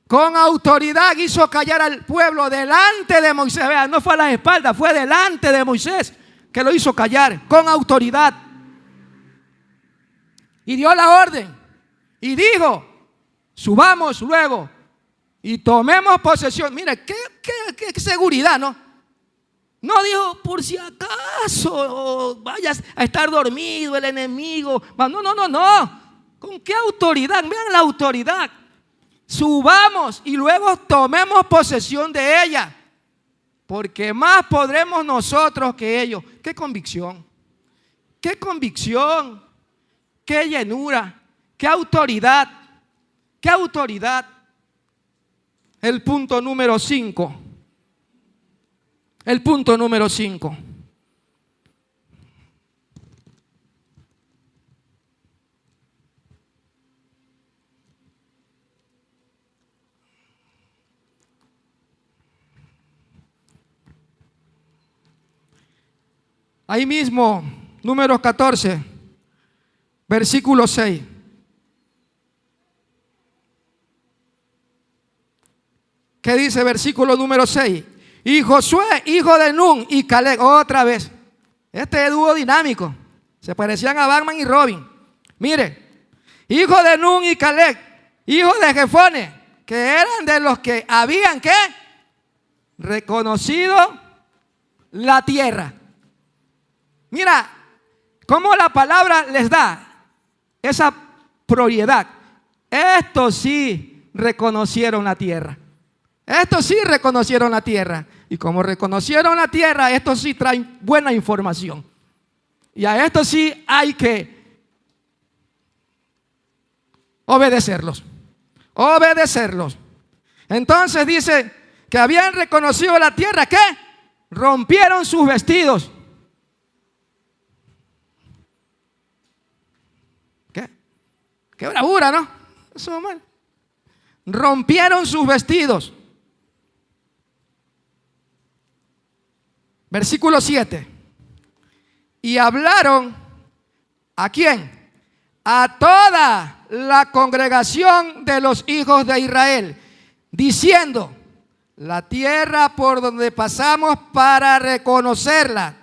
[SPEAKER 1] Con autoridad hizo callar al pueblo delante de Moisés. Vea, no fue a las espaldas, fue delante de Moisés que lo hizo callar, con autoridad. Y dio la orden y dijo, subamos luego y tomemos posesión. Mire, qué seguridad, ¿no? No dijo, por si acaso vayas a estar dormido el enemigo. No. ¿Con qué autoridad? Vean la autoridad. Subamos y luego tomemos posesión de ella, porque más podremos nosotros que ellos. Qué convicción, qué llenura, qué autoridad. El punto número 5. Ahí mismo, número 14, versículo 6. ¿Qué dice versículo número 6? Y Josué, hijo de Nun, y Caleb, otra vez. Este es dúo dinámico. Se parecían a Batman y Robin. Mire, hijo de Nun y Caleb, hijo de Jefone, que eran de los que habían, ¿qué? Reconocido la tierra. Mira, cómo la palabra les da esa prioridad. Estos sí reconocieron la tierra. Estos sí reconocieron la tierra. Y como reconocieron la tierra, estos sí traen buena información. Y a estos sí hay que obedecerlos. Entonces dice que habían reconocido la tierra. ¿Qué? Rompieron sus vestidos. Qué bravura, ¿no? Eso es mal. Rompieron sus vestidos. Versículo 7. Y hablaron, ¿a quién? A toda la congregación de los hijos de Israel, diciendo, la tierra por donde pasamos para reconocerla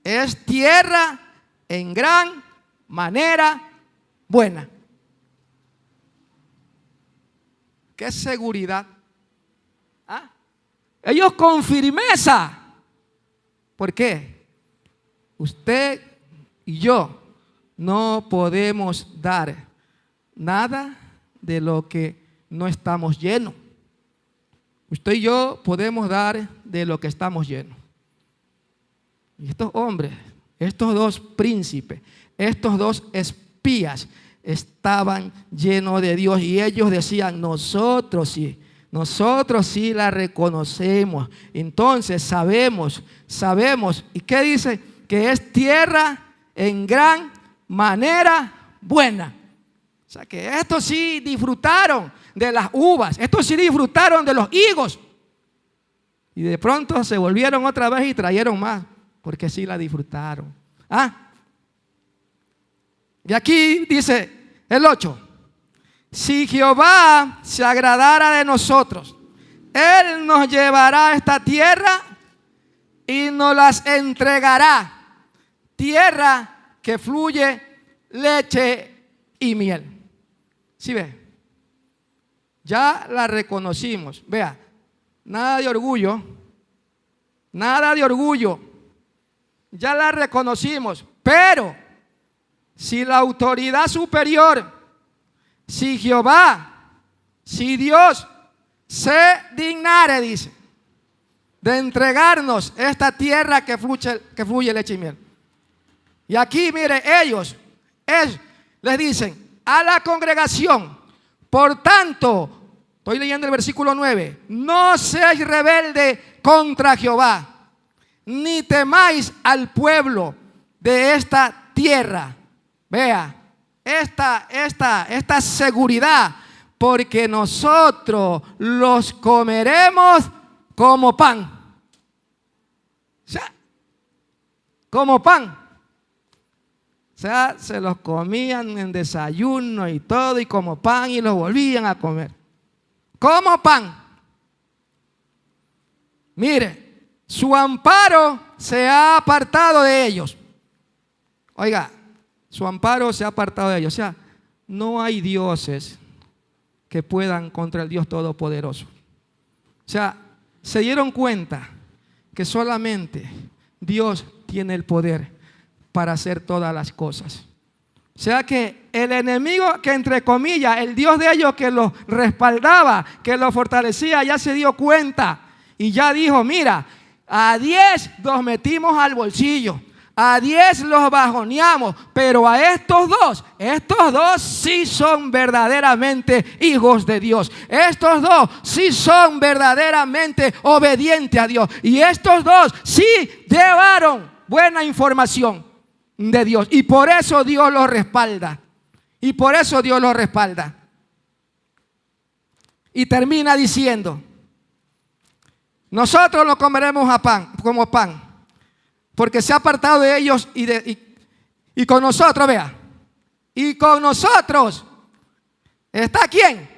[SPEAKER 1] es tierra en gran manera buena. ¿Qué seguridad? Ellos con firmeza. ¿Por qué? Usted y yo no podemos dar nada de lo que no estamos llenos. Usted y yo podemos dar de lo que estamos llenos. Y estos hombres, estos dos príncipes, estos dos espías estaban llenos de Dios y ellos decían, nosotros sí la reconocemos. Entonces sabemos. ¿Y qué dice? Que es tierra en gran manera buena. O sea que estos sí disfrutaron de las uvas, estos sí disfrutaron de los higos. Y de pronto se volvieron otra vez y trajeron más, porque sí la disfrutaron. Y aquí dice el 8. si Jehová se agradara de nosotros, Él nos llevará a esta tierra y nos las entregará. Tierra que fluye leche y miel. ¿Sí ve? Ya la reconocimos. Vea, nada de orgullo. Nada de orgullo. Ya la reconocimos. Pero si la autoridad superior, si Jehová, si Dios se dignare, dice, de entregarnos esta tierra que fluye leche y miel. Y aquí, mire, ellos les dicen a la congregación, por tanto, estoy leyendo el versículo 9, no seáis rebelde contra Jehová, ni temáis al pueblo de esta tierra. Vea, esta seguridad, porque nosotros los comeremos como pan. O sea, como pan. O sea, se los comían en desayuno y todo, y como pan, y los volvían a comer. Como pan. Mire, su amparo se ha apartado de ellos. Oiga, su amparo se ha apartado de ellos. O sea, no hay dioses que puedan contra el Dios Todopoderoso. O sea, se dieron cuenta que solamente Dios tiene el poder para hacer todas las cosas. O sea que el enemigo, que entre comillas, el Dios de ellos que los respaldaba, que los fortalecía, ya se dio cuenta y ya dijo, mira, a 10 los metimos al bolsillo, a 10 los bajoneamos, pero a estos dos sí son verdaderamente hijos de Dios. Estos dos sí son verdaderamente obedientes a Dios. Y estos dos sí llevaron buena información de Dios. Y por eso Dios los respalda. Y por eso Dios los respalda. Y termina diciendo, nosotros lo comeremos a pan, como pan, porque se ha apartado de ellos y con nosotros, vea, y con nosotros ¿está quién?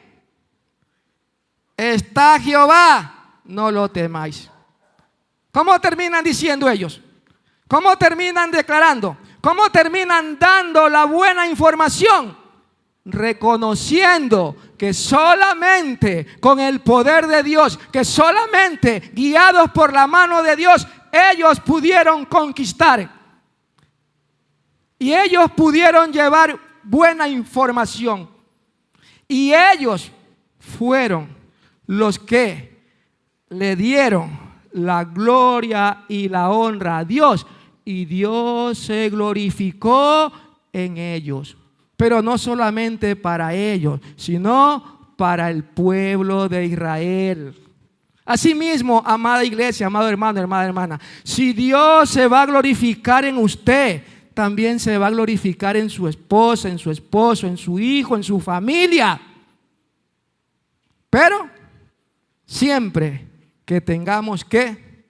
[SPEAKER 1] Está Jehová, no lo temáis. ¿Cómo terminan diciendo ellos? ¿Cómo terminan declarando? ¿Cómo terminan dando la buena información? Reconociendo que solamente con el poder de Dios, que solamente guiados por la mano de Dios, ellos pudieron conquistar. Y ellos pudieron llevar buena información. Y ellos fueron los que le dieron la gloria y la honra a Dios. Y Dios se glorificó en ellos. Pero no solamente para ellos, sino para el pueblo de Israel. Asimismo, amada iglesia, amado hermano, amada hermana, si Dios se va a glorificar en usted, también se va a glorificar en su esposa, en su esposo, en su hijo, en su familia. Pero siempre que tengamos que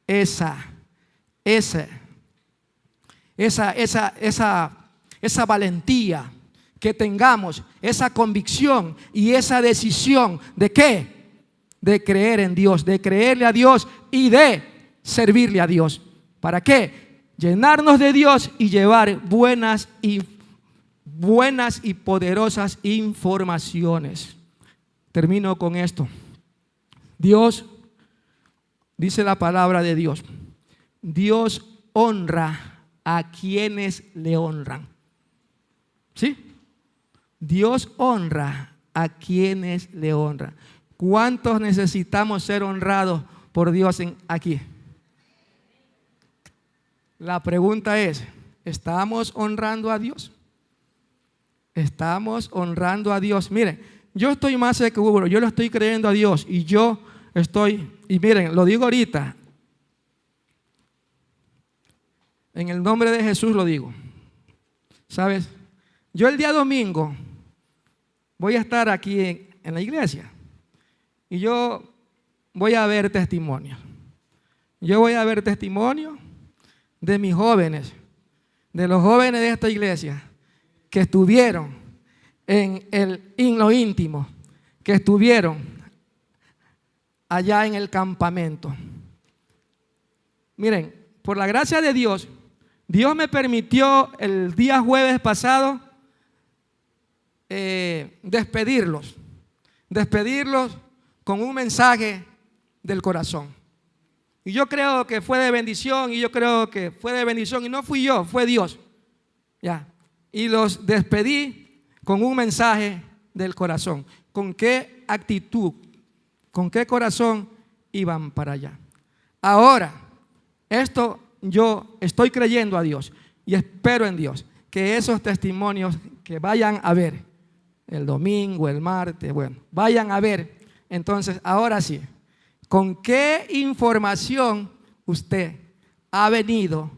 [SPEAKER 1] esa valentía, que tengamos esa convicción y esa decisión de ¿qué? De creer en Dios, de creerle a Dios y de servirle a Dios. ¿Para qué? Llenarnos de Dios y llevar buenas y poderosas informaciones. Termino con esto. Dios, dice la palabra de Dios, Dios honra a quienes le honran. ¿Sí? Dios honra a quienes le honran. ¿Cuántos necesitamos ser honrados por Dios aquí? La pregunta es, ¿estamos honrando a Dios? ¿Estamos honrando a Dios? Miren, yo estoy más seguro, yo le estoy creyendo a Dios y miren, lo digo ahorita, en el nombre de Jesús lo digo. ¿Sabes? Yo el día domingo voy a estar aquí en la iglesia y yo voy a ver testimonios. Yo voy a ver testimonios de mis jóvenes, de los jóvenes de esta iglesia que estuvieron en lo íntimo, que estuvieron allá en el campamento. Miren, por la gracia de Dios, Dios me permitió el día jueves pasado despedirlos con un mensaje del corazón. Y yo creo que fue de bendición, y no fui yo, fue Dios. Ya. Y los despedí con un mensaje del corazón. ¿Con qué actitud, con qué corazón iban para allá? Ahora, esto yo estoy creyendo a Dios y espero en Dios que esos testimonios que vayan a ver el domingo, el martes, bueno, vayan a ver. Entonces, ahora sí, ¿con qué información usted ha venido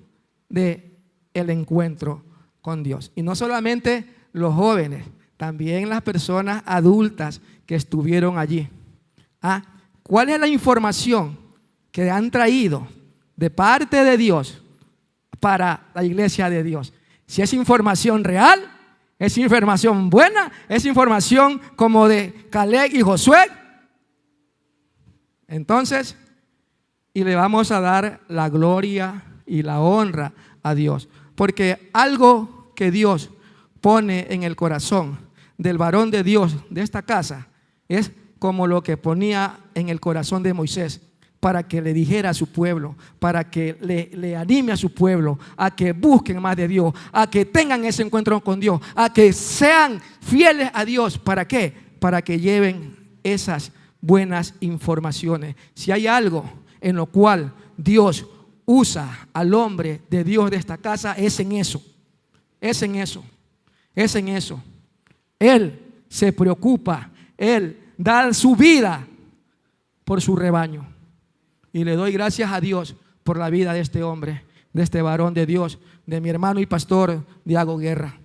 [SPEAKER 1] del encuentro con Dios? Y no solamente los jóvenes, también las personas adultas que estuvieron allí. ¿Cuál es la información que han traído de parte de Dios para la iglesia de Dios? Si es información real, es información buena, es información como de Caleb y Josué, entonces, y le vamos a dar la gloria y la honra a Dios, porque algo que Dios pone en el corazón del varón de Dios de esta casa es como lo que ponía en el corazón de Moisés, para que le dijera a su pueblo, para que le anime a su pueblo a que busquen más de Dios, a que tengan ese encuentro con Dios, a que sean fieles a Dios. ¿Para qué? Para que lleven esas buenas informaciones. Si hay algo en lo cual Dios usa al hombre de Dios de esta casa, es en eso. Él se preocupa, Él da su vida por su rebaño. Y le doy gracias a Dios por la vida de este hombre, de este varón de Dios, de mi hermano y pastor Diago Guerra,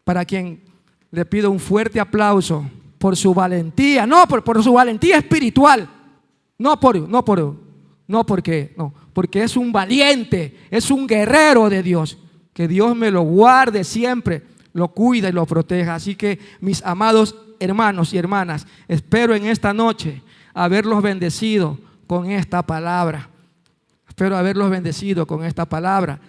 [SPEAKER 1] para quien le pido un fuerte aplauso por su valentía, por su valentía espiritual, porque es un valiente, es un guerrero de Dios. Que Dios me lo guarde siempre, lo cuida y lo proteja. Así que, mis amados hermanos y hermanas, espero en esta noche haberlos bendecido con esta palabra. Espero haberlos bendecido con esta palabra.